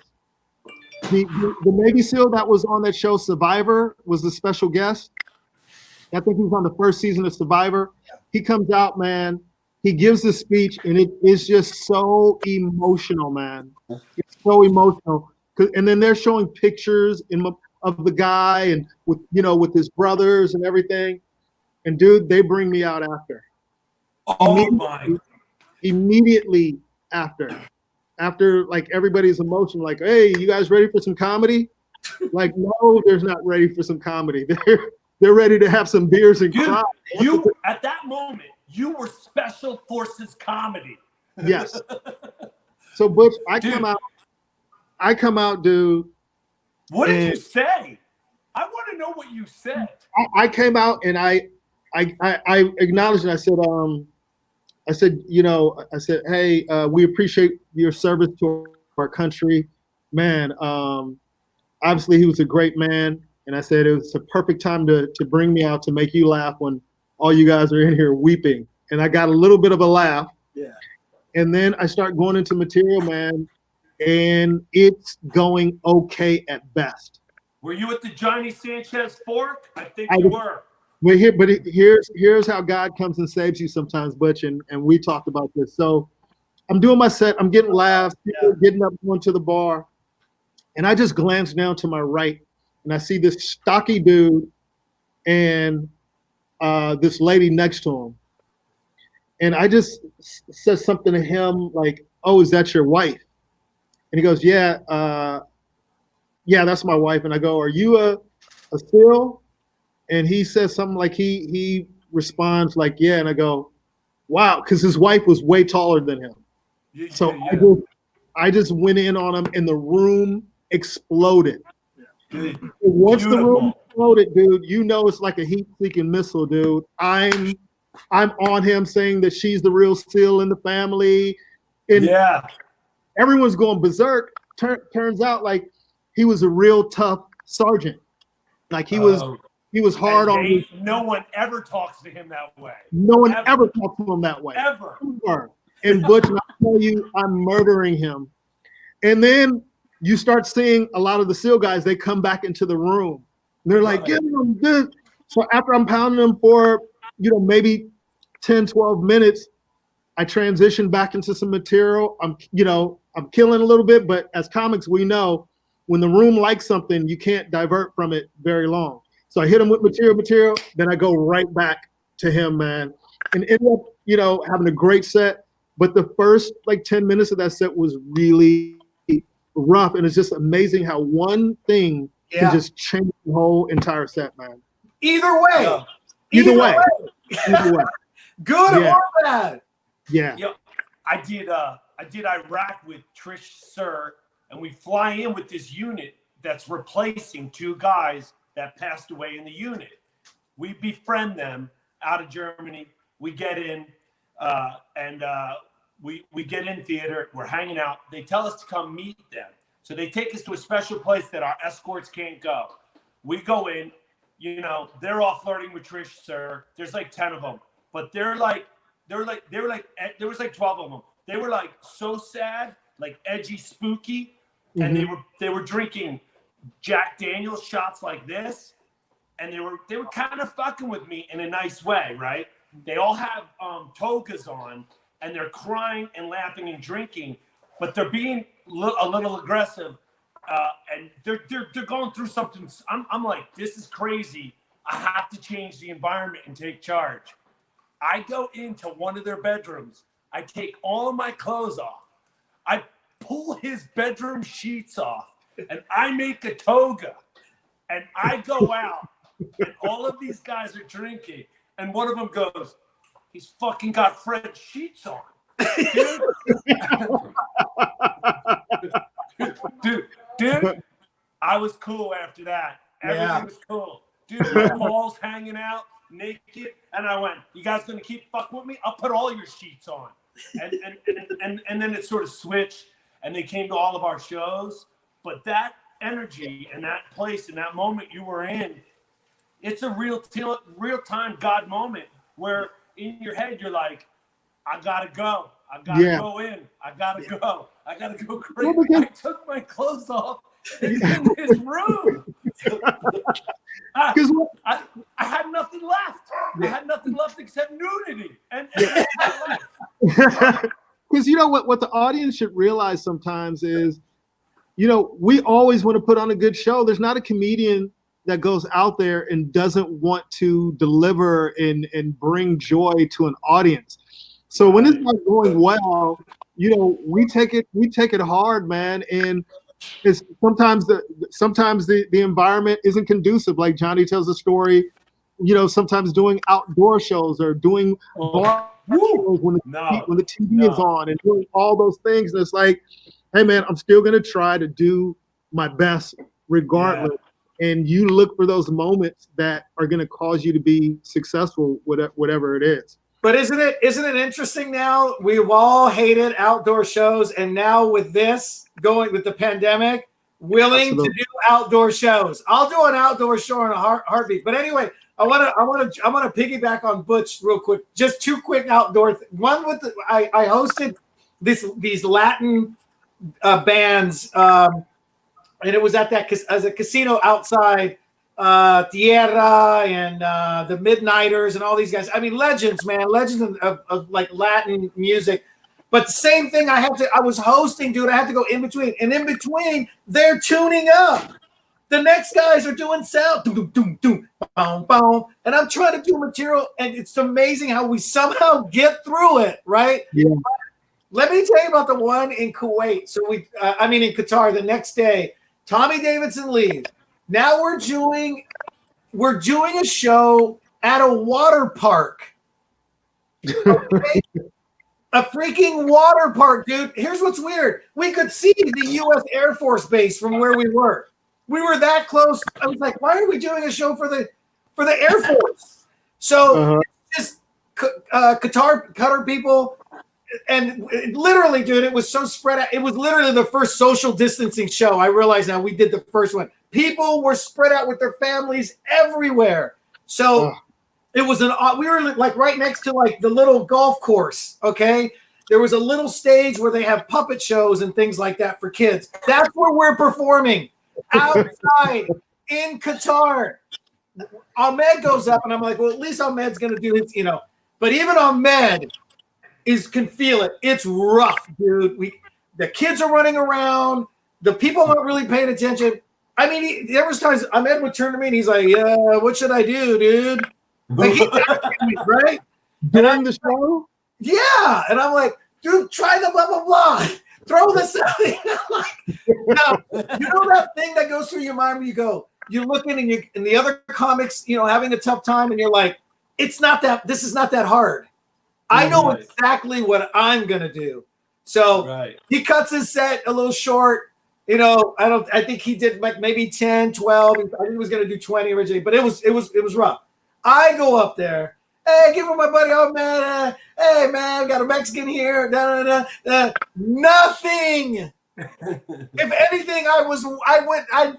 The Navy SEAL that was on that show, Survivor, was the special guest. I think he was on the first season of Survivor. He comes out, man. He gives the speech, and it is just so emotional, man. It's so emotional. And then they're showing pictures of the guy and with his brothers and everything. And dude, they bring me out after. Immediately after like everybody's emotion, like, "Hey, you guys ready for some comedy?" Like, no, they're not ready for some comedy. They're ready to have some beers and cry. You at that moment, you were Special Forces comedy. Yes. So Butch, I come out, dude. What did you say? I want to know what you said. I came out and I acknowledged it. I said, "Hey, we appreciate your service to our country, man. Obviously, he was a great man." And I said, "It was a perfect time to bring me out to make you laugh when all you guys are in here weeping." And I got a little bit of a laugh. Yeah. And then I start going into material, man, and it's going okay at best. Were you at the Johnny Sanchez fork? I think you were. But here's how God comes and saves you sometimes, Butch, and we talked about this. So I'm doing my set. I'm getting laughs, people getting up, going to the bar. And I just glance down to my right, and I see this stocky dude and this lady next to him. And I just said something to him like, "Oh, is that your wife?" And he goes, yeah, that's my wife." And I go, "Are you a SEAL?" And he says something like he responds like, "Yeah." And I go, "Wow," because his wife was way taller than him. I just went in on him, and the room exploded. Once the room exploded, dude, it's like a heat-seeking missile, dude. I'm on him saying that she's the real SEAL in the family, and everyone's going berserk. Turns out like he was a real tough sergeant. Like he was hard on me. No one ever talks to him that way. No one ever talks to him that way. Ever. And Butch, I tell you, I'm murdering him. And then you start seeing a lot of the SEAL guys, they come back into the room. And they're like, "Give him this." So after I'm pounding them for, maybe 10, 12 minutes, I transition back into some material. I'm killing a little bit, but as comics, we know when the room likes something, you can't divert from it very long. So I hit him with material, then I go right back to him, man, and end up, having a great set. But the first 10 minutes of that set was really rough, and it's just amazing how one thing can just change the whole entire set, man. Either way. Either way. Good or bad. Yeah. I did Iraq with Trish Sir, and we fly in with this unit that's replacing 2 guys that passed away in the unit. We befriend them out of Germany. We get in, and we get in theater. We're hanging out. They tell us to come meet them. So they take us to a special place that our escorts can't go. We go in. They're all flirting with Trish Sir. There's 10 of them, but there was 12 of them. They were so sad, edgy, spooky, and they were drinking Jack Daniel's shots like this, and they were kind of fucking with me in a nice way, right? They all have togas on, and they're crying and laughing and drinking, but they're being a little aggressive. And they're going through something. I'm like, this is crazy. I have to change the environment and take charge. I go into one of their bedrooms. I take all of my clothes off. I pull his bedroom sheets off, and I make a toga. And I go out, and all of these guys are drinking. And one of them goes, he's fucking got Fred's sheets on. Dude, I was cool after that. Everything was cool. Dude, Paul's hanging out naked, and I went, you guys gonna keep fucking with me? I'll put all your sheets on. And then it sort of switched, and they came to all of our shows. But that energy and that place and that moment you were in, it's a real-time God moment where in your head you're like, I gotta go. I gotta go in. I gotta go. I gotta go crazy. I took my clothes off. He's in his room. I had nothing left. I had nothing left except nudity. And because what the audience should realize sometimes is, we always want to put on a good show. There's not a comedian that goes out there and doesn't want to deliver and bring joy to an audience. So when it's not going well, we take it hard, man. And it's sometimes the environment isn't conducive. Like Johnny tells a story, sometimes doing outdoor shows or doing bar shows when the TV is on and doing all those things. And it's like, hey man, I'm still gonna try to do my best regardless. Yeah. And you look for those moments that are gonna cause you to be successful, whatever it is. But isn't it interesting now? We've all hated outdoor shows, and now with this going with the pandemic, willing to do outdoor shows. I'll do an outdoor show in a heartbeat. But anyway, I want to piggyback on Butch real quick. Just 2 quick outdoor. One with I hosted these Latin bands, and it was at as a casino outside. Tierra and the Midnighters and all these guys. I mean, legends, man, legends of Latin music. But the same thing, I was hosting, dude. I had to go in between, and in between, they're tuning up. The next guys are doing sound, doom, doom, doom, boom, boom, and I'm trying to do material, and it's amazing how we somehow get through it, right? Yeah. Let me tell you about the one in Kuwait. So in Qatar. The next day, Tommy Davidson leaves. Now we're doing a show at a water park. Okay? A freaking water park, dude. Here's what's weird. We could see the U.S. Air Force Base from where we were. We were that close. I was like, why are we doing a show for the Air Force? So just Qatar people. And literally, dude, it was so spread out. It was literally the first social distancing show. I realize now we did the first one. People were spread out with their families everywhere. So it was we were like right next to like the little golf course. Okay. There was a little stage where they have puppet shows and things like that for kids. That's where we're performing outside in Qatar. Ahmed goes up and I'm like, well, at least Ahmed's going to do his, But even Ahmed can feel it. It's rough, dude. The kids are running around. The people aren't really paying attention. I mean, there was times Ahmed would turn to me and he's like, "Yeah, what should I do, dude?" Like he's asking me, right? During the show? Yeah, and I'm like, "Dude, try the blah blah blah. Throw this out." Like, now, you know that thing that goes through your mind when you're looking and the other comics, having a tough time, and you're like, this is not that hard. I know exactly what I'm gonna do. So he cuts his set a little short. I think he did like maybe 10, 12. I think he was gonna do 20 originally, but it was rough. I go up there. Hey, give him my buddy. Oh man, hey man, got a Mexican here. Nothing. If anything, I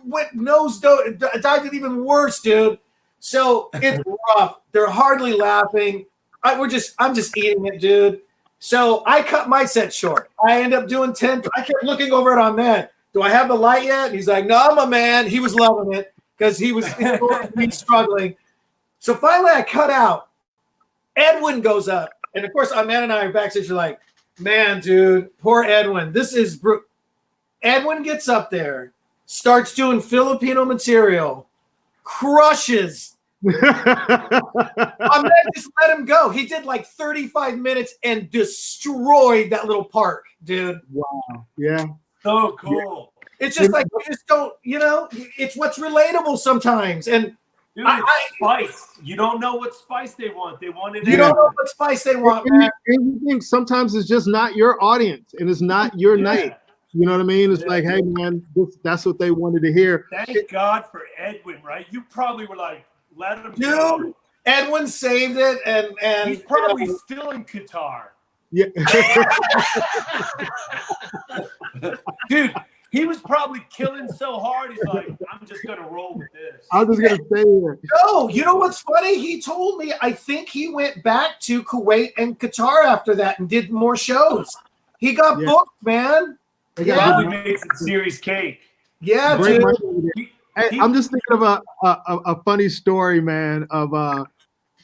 went nose dived it even worse, dude. So it's rough. They're hardly laughing. I'm just eating it, dude. So I cut my set short. I end up doing 10. I kept looking over at Ahmed. Do I have the light yet? And he's like, no, my man. He was loving it because he was struggling. So finally I cut out. Edwin goes up. And of course, Ahmed and I are backstage. We're like, man, dude, poor Edwin. This is Edwin gets up there, starts doing Filipino material, crushes. Ahmed just let him go. He did like 35 minutes and destroyed that little park, dude. Wow. Yeah. So cool. It's just like you just don't, it's what's relatable sometimes. And dude, spice. You don't know what spice they want. They want it. You don't know what spice they want, man. And you think sometimes it's just not your audience and it's not your night. You know what I mean? It's like, hey man, that's what they wanted to hear. Thank God for Edwin, right? You probably were like, let him go. Dude, Edwin saved it, and he's probably still in Qatar. Yeah. Dude, he was probably killing so hard. He's like, I'm just gonna roll with this. I'm just gonna stay here. No, you know what's funny? He told me I think he went back to Kuwait and Qatar after that and did more shows. He got booked, man. He probably made some serious cake. Yeah, dude. Hey, I'm just thinking of a funny story, man, of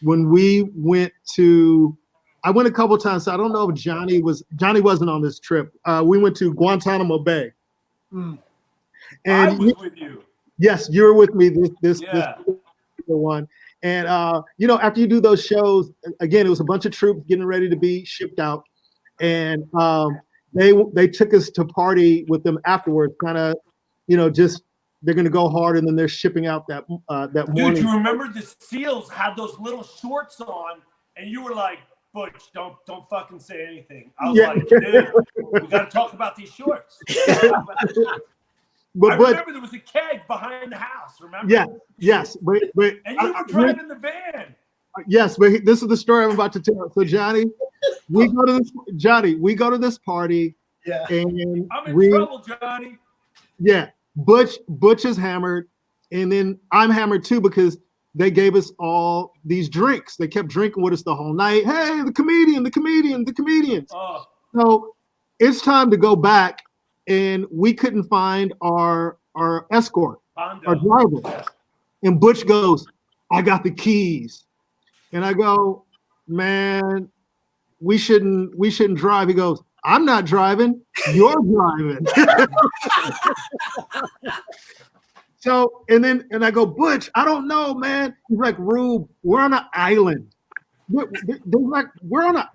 when we went to, I went a couple times, so I don't know if Johnny wasn't on this trip. We went to Guantanamo Bay. Mm. And I was with you. Yes, you were with me this one. And after you do those shows, again, it was a bunch of troops getting ready to be shipped out. And they took us to party with them afterwards, kind of, just they're going to go hard, and then they're shipping out that morning. Dude, you remember the SEALs had those little shorts on, and you were like, Butch, don't fucking say anything. I was like, dude, we got to talk about these shorts. But I remember there was a keg behind the house, remember? Yeah, yes. But and you were driving the van. Yes, but this is the story I'm about to tell. So Johnny, we go to this party. Yeah. And I'm in trouble, Johnny. Yeah. Butch is hammered, and then I'm hammered too because they gave us all these drinks. They kept drinking with us the whole night. Hey, the comedians. Oh. So it's time to go back, and we couldn't find our escort, our driver. And Butch goes, I got the keys. And I go, man, we shouldn't drive. He goes, I'm not driving, you're driving. So, and I go, Butch, I don't know, man. He's like, Rube, we're on an island. We're on an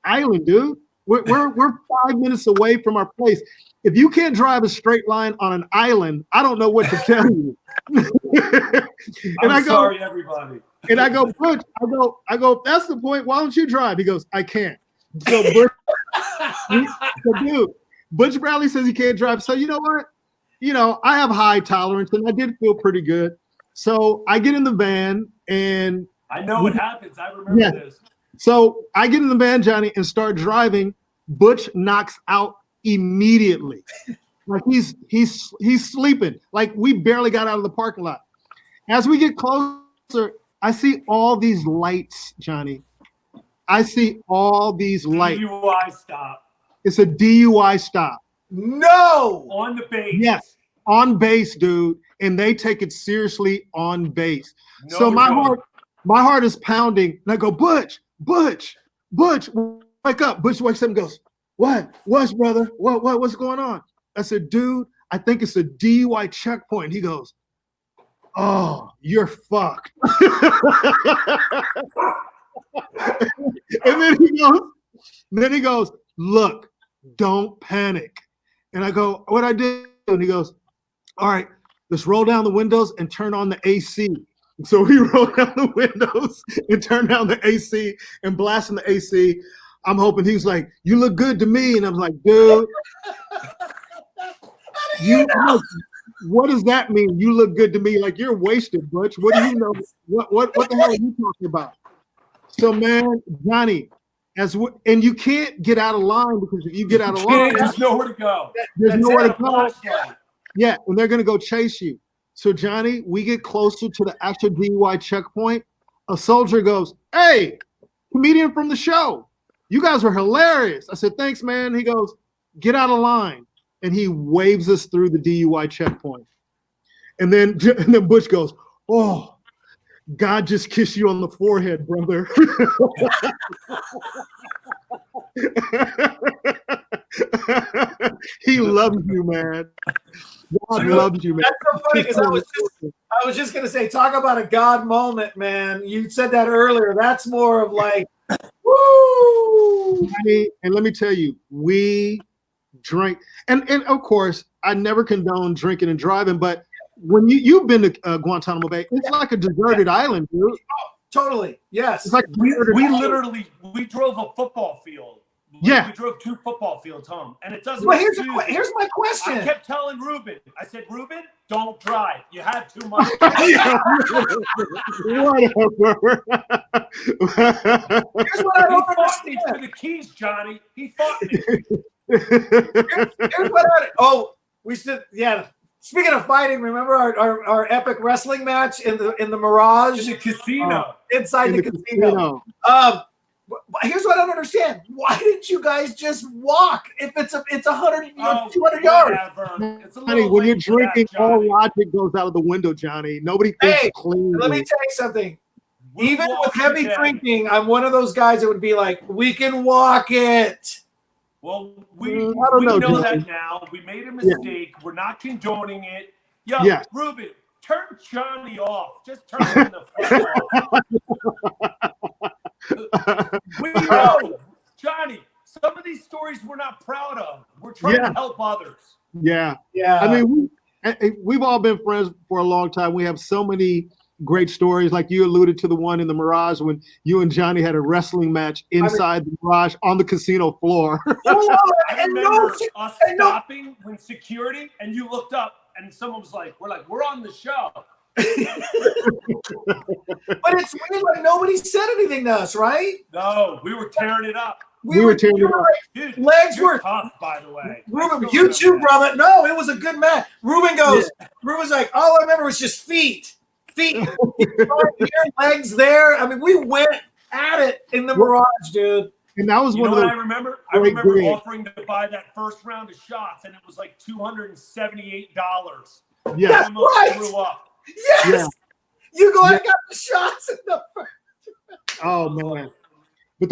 island, dude. We're 5 minutes away from our place. If you can't drive a straight line on an island, I don't know what to tell you. I'm sorry, everybody. And I go, Butch, I go, that's the point. Why don't you drive? He goes, I can't. So Butch, dude, Butch Bradley says he can't drive. So you know what? I have high tolerance, and I did feel pretty good. So I get in the van, and I know what happens. I remember this. So I get in the van, Johnny, and start driving. Butch knocks out immediately. Like he's sleeping. Like we barely got out of the parking lot. As we get closer, I see all these lights, Johnny. I see all these lights. DUI stop. It's a DUI stop. No! On the base. Yes, on base, dude. And they take it seriously on base. So my heart is pounding. And I go, Butch, Butch, wake up. Butch wakes up and goes, what? What's brother? What's going on? I said, dude, I think it's a DUI checkpoint. He goes, oh, you're fucked. And then he goes, look, don't panic. And I go, what I did? And he goes, all right, let's roll down the windows and turn on the AC. So we rolled down the windows and turned down the AC and blasting the AC. I'm hoping he's like, you look good to me. And I'm like, dude, what does that mean? You look good to me. Like, you're wasted, Butch. What do you know? What the hell are you talking about? So, man, Johnny, and you can't get out of line, because if you get out of line, there's nowhere to go. There's nowhere to go. Yeah, and they're going to go chase you. So, Johnny, we get closer to the actual DUI checkpoint. A soldier goes, hey, comedian from the show. You guys were hilarious. I said, thanks, man. He goes, get out of line. And he waves us through the DUI checkpoint. And then Butch goes, oh, God just kissed you on the forehead, brother. He loves you, man. God loves you, man. That's so funny, because I was just gonna say, talk about a God moment, man. You said that earlier. That's more of like, woo. And let me tell you, we drink, and of course, I never condone drinking and driving, but when you've been to Guantanamo Bay, it's like a deserted island, dude. Oh, totally. Yes. It's like we drove a football field. Yeah. We drove 2 football fiels home, and it doesn't. Well, here's my question. I kept telling Ruben, I said, Ruben, don't drive. You had too much. Whatever. Here's what I don't fought me understand. for the keys, Johnny. He fought me. Here's what we stood. Yeah. Speaking of fighting, remember our epic wrestling match in the Mirage? In the casino. Inside the casino. Here's what I don't understand. Why didn't you guys just walk? If it's 100, 200 yards. It's a Johnny, when you're drinking, all logic goes out of the window, Johnny. Nobody thinks clean. Let me tell you something. Even with heavy drinking, I'm one of those guys that would be like, we can walk it. Well, we know that now. We made a mistake. Yeah. We're not condoning it. Yo, Ruben, turn Johnny off. Just turn him the fuck off. We know, Johnny, some of these stories we're not proud of. We're trying to help others. Yeah. I mean, we've all been friends for a long time. We have so many great stories. Like you alluded to the one in the Mirage when you and Johnny had a wrestling match inside the Mirage on the casino floor. I remember us stopping when security, and you looked up and someone was like, we're on the show. But it's weird, like nobody said anything to us, right? No, we were tearing it up. We were tearing it up. Dude, legs were tough, by the way. Ruben, you too, brother. No, it was a good match. Ruben's like, all I remember was just feet. Feet, legs there. I mean, we went at it in the Mirage, dude. And that was one of the. I remember. I remember offering to buy that first round of shots, and it was like $278. Yeah, that's right. Threw up. Yes, yeah. You go. I got the shots in the first. Oh man, but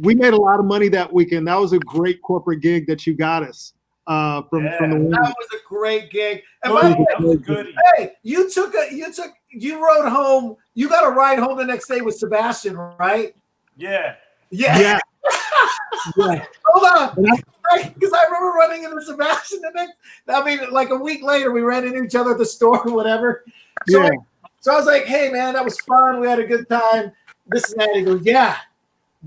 we made a lot of money that weekend. That was a great corporate gig that you got us. From the win. That was a great gig. And that was good. Hey, you rode home. You got a ride home the next day with Sebastian, right? Yeah. Hold on. Because I remember running into Sebastian like a week later, we ran into each other at the store or whatever. So I was like, hey, man, that was fun. We had a good time. This and that. He goes, yeah.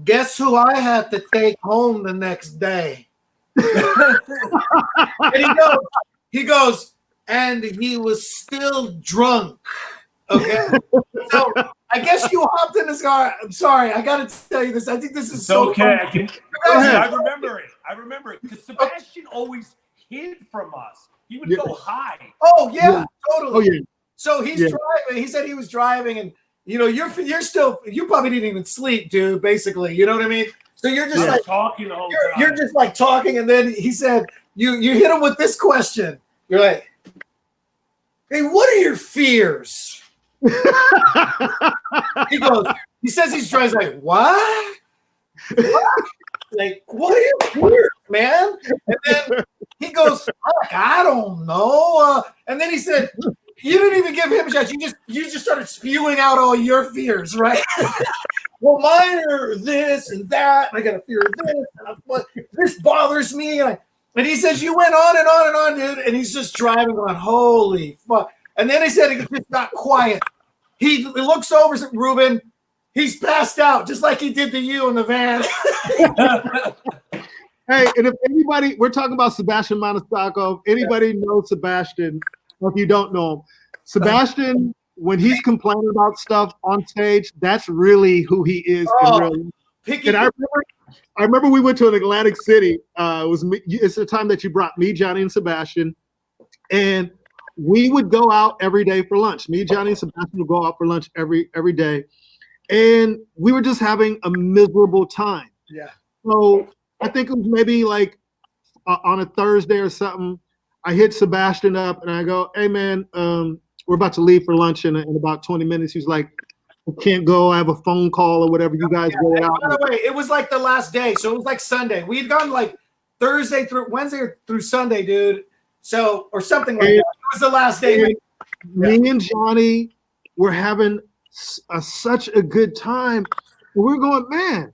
Guess who I had to take home the next day? And he goes, and he was still drunk. Okay. So I guess you hopped in his car. I'm sorry. I got to tell you this. I think this is okay. I remember it because Sebastian always hid from us. He would go high. Oh yeah, totally. Oh yeah. So he's driving. He said he was driving, and you probably didn't even sleep, dude. Basically, you know what I mean. So you're just like talking the whole time. You're just like talking, and then he said, "You hit him with this question." You're like, "Hey, what are your fears?" He says he's trying to say, "What?" Like, what is weird, man? And then he goes, fuck, I don't know. And then he said, you didn't even give him a shot. You just started spewing out all your fears, right? Well, mine are this and that. And I got a fear of this. And this bothers me. And And he says, you went on and on and on, dude. And he's just driving on, holy fuck. And then he said he just got quiet. He looks over at Ruben. He's passed out, just like he did to you in the van. Hey, and if anybody, we're talking about Sebastian Maniscalco. If anybody knows Sebastian, or if you don't know him, Sebastian, when he's complaining about stuff on stage, that's really who he is in real life. And I remember we went to an Atlantic City. It's the time that you brought me, Johnny, and Sebastian, and we would go out every day for lunch. Me, Johnny, and Sebastian would go out for lunch every day, and we were just having a miserable time. Yeah. So I think it was maybe like on a Thursday or something. I hit Sebastian up and I go, "Hey man, we're about to leave for lunch in about 20 minutes." He's like, "I can't go. I have a phone call or whatever. You guys go out." By the way, it was like the last day, so it was like Sunday. We'd gone like Thursday through Wednesday through Sunday, dude. So or something like that. It was the last day. Me and Johnny were having such a good time. And we're going, man,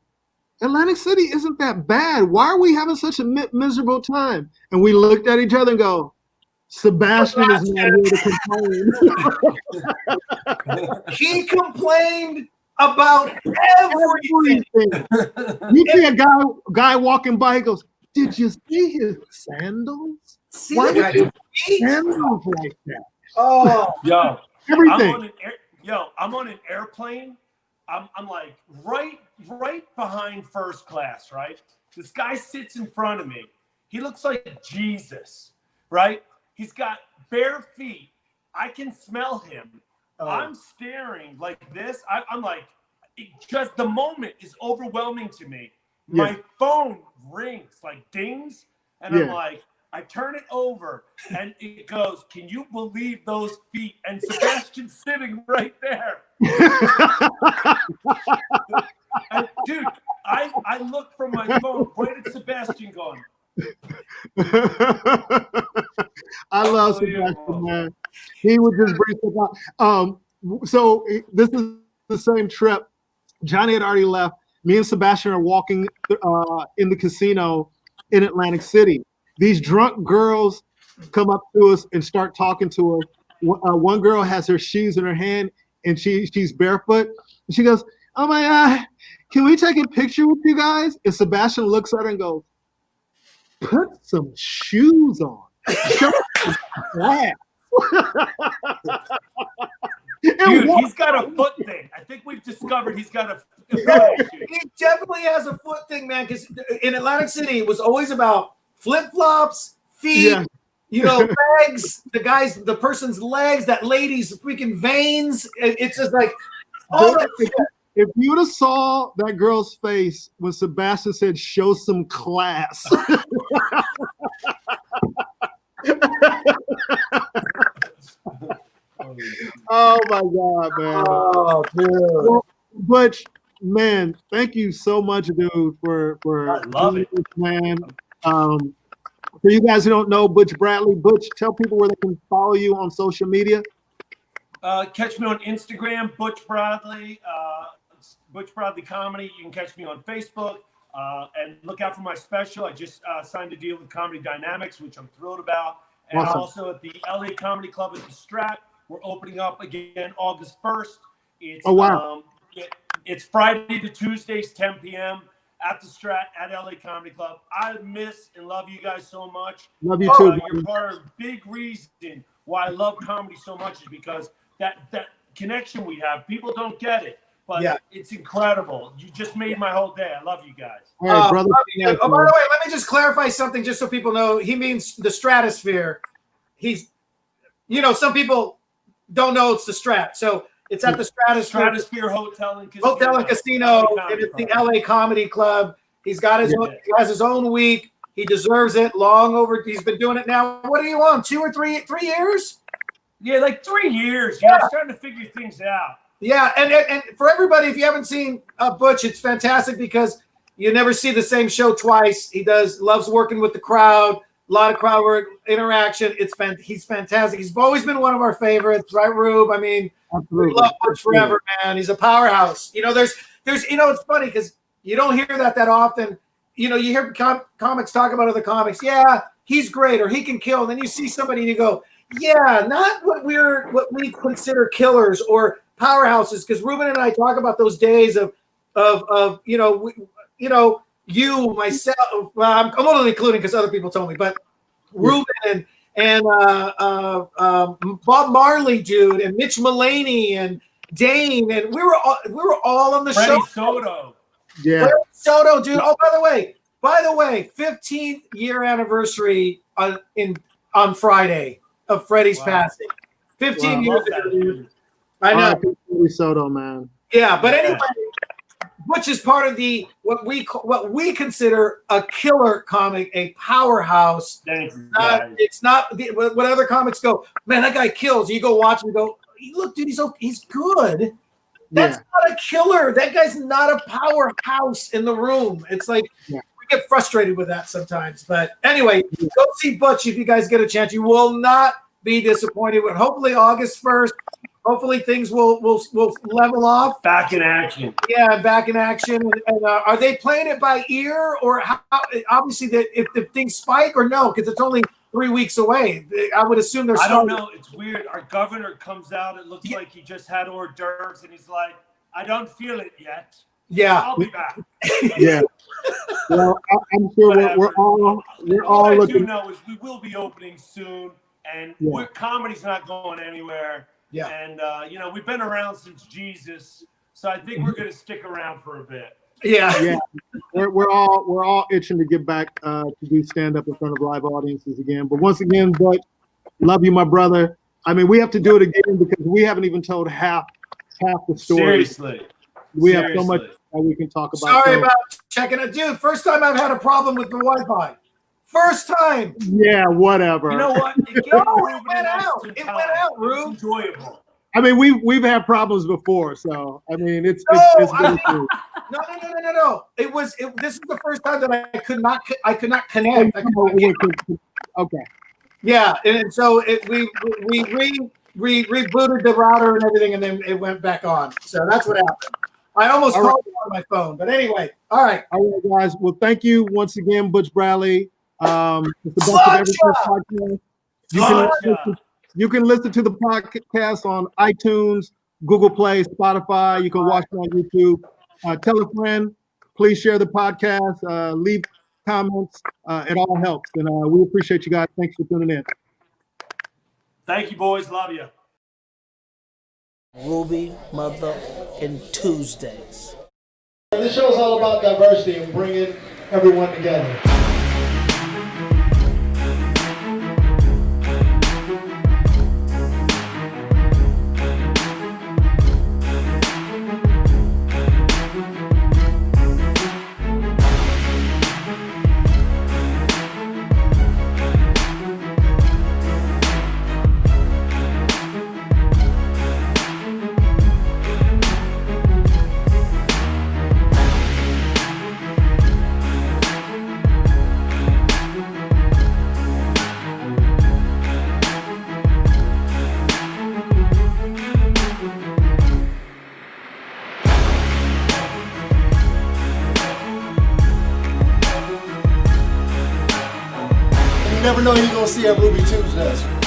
Atlantic City isn't that bad. Why are we having such a miserable time? And we looked at each other and go, Sebastian is not here to complain. He complained about everything. You see a guy walking by, he goes, "Did you see his sandals? Why did you see sandals like that?" Oh, yo, everything. I'm on an airplane. I'm like right behind first class, right? This guy sits in front of me. He looks like Jesus, right? He's got bare feet. I can smell him. Oh. I'm staring like this. I'm like, just the moment is overwhelming to me. Yeah. My phone rings, like dings, and I'm like, I turn it over, and it goes, "Can you believe those feet?" And Sebastian's sitting right there. And, dude, I look from my phone right at Sebastian going. I love Sebastian, man. He would just bring stuff up. So this is the same trip. Johnny had already left. Me and Sebastian are walking in the casino in Atlantic City. These drunk girls come up to us and start talking to us. One girl has her shoes in her hand and she's barefoot. And she goes, "Oh my God, can we take a picture with you guys?" And Sebastian looks at her and goes, "Put some shoes on." Dude, he's got a foot thing. I think we've discovered he's got a foot issue. He definitely has a foot thing, man, because in Atlantic City, it was always about flip-flops, feet, legs, the person's legs, that lady's freaking veins. It's just like, all that shit. If you would have saw that girl's face when Sebastian said, "Show some class." Oh my God, man. Oh, dude. Well, Butch, man, thank you so much, dude, for I love it, man. For you guys who don't know Butch Bradley, Butch, tell people where they can follow you on social media. Catch me on Instagram, Butch Bradley, Butch Bradley Comedy. You can catch me on Facebook, and look out for my special. I just signed a deal with Comedy Dynamics, which I'm thrilled about. And awesome. Also at the LA Comedy Club at the Strat. We're opening up again August 1st. It's, oh, wow. It's Friday to Tuesdays, 10 p.m. at the Strat at LA Comedy Club. I miss and love you guys so much. Love you too. You're part of a big reason why I love comedy so much is because that connection we have. People don't get it, but it's incredible. You just made my whole day. I love you guys. All right, brother. By the way, let me just clarify something just so people know. He means the Stratosphere. He's, some people don't know it's the Strat. So it's at the Stratosphere Hotel and Casino. And it's the LA Comedy Club. He's got his own, he has his own week. He deserves it. Long over. He's been doing it now. What are you on? 2 or 3 years? Yeah, like 3 years. Starting to figure things out. Yeah, and for everybody, if you haven't seen Butch, it's fantastic because You never see the same show twice. He loves working with the crowd. A lot of crowd work, interaction. He's fantastic. He's always been one of our favorites, right, Rube? I mean, we love Butch forever, man. He's a powerhouse. There's it's funny because you don't hear that often. You hear comics talk about other comics. Yeah, he's great, or he can kill. And then you see somebody and you go, yeah, not what we consider killers or powerhouses. Because Ruben and I talk about those days of you, myself. Well, I'm only including because other people told me, but Ruben and Bob Marley, dude, and Mitch Mulaney and Dane, and we were all on the show. Soto. Yeah. Freddie Soto, dude. Oh, by the way, 15th year anniversary on Friday of Freddie's passing. 15 years ago, dude. I know. Freddie Soto, man. Yeah, but anyway, Butch is part of what we consider a killer comic, a powerhouse. It's not what other comics go, man, that guy kills. You go watch him and go, look, dude, he's good. That's not a killer. That guy's not a powerhouse in the room. It's like we get frustrated with that sometimes. But anyway, go see Butch if you guys get a chance. You will not be disappointed. Hopefully August 1st. Hopefully things will level off. Back in action. Yeah, back in action. And are they playing it by ear, or how? Obviously, if things spike or no? Because it's only 3 weeks away. I would assume they're. I don't know. It's weird. Our governor comes out. It looks like he just had hors d'oeuvres, and he's like, "I don't feel it yet. Yeah, I'll be back." Yeah. Well, I'm sure we're all looking. What I do know is we will be opening soon, and comedy's not going anywhere. Yeah. And we've been around since Jesus, so I think we're going to stick around for a bit. Yeah. We're all itching to get back to do stand up in front of live audiences again. But once again, Butch, love you, my brother. I mean, we have to do it again because we haven't even told half the story. Seriously. We have so much that we can talk about. Sorry about checking it, dude. First time I've had a problem with the Wi-Fi. First time. Yeah, whatever. You know what? It went out. It went out, Rube. It's enjoyable. I mean, we've had problems before, so I mean, it's No. This is the first time that I could not connect. Okay. Yeah, and so we rebooted the router and everything, and then it went back on. So that's what happened. I almost called you on my phone, but anyway. All right, guys. Well, thank you once again, Butch Bradley. It's the best of everything podcast. You can listen to the podcast on iTunes, Google Play, Spotify. You can watch it on YouTube. Tell a friend. Please share the podcast. Leave comments. It all helps, and we appreciate you guys. Thanks for tuning in. Thank you, boys. Love you. Ruby Mother and Tuesdays. This show is all about diversity and bringing everyone together. You never know who you're going to see at Ruby Tuesdays.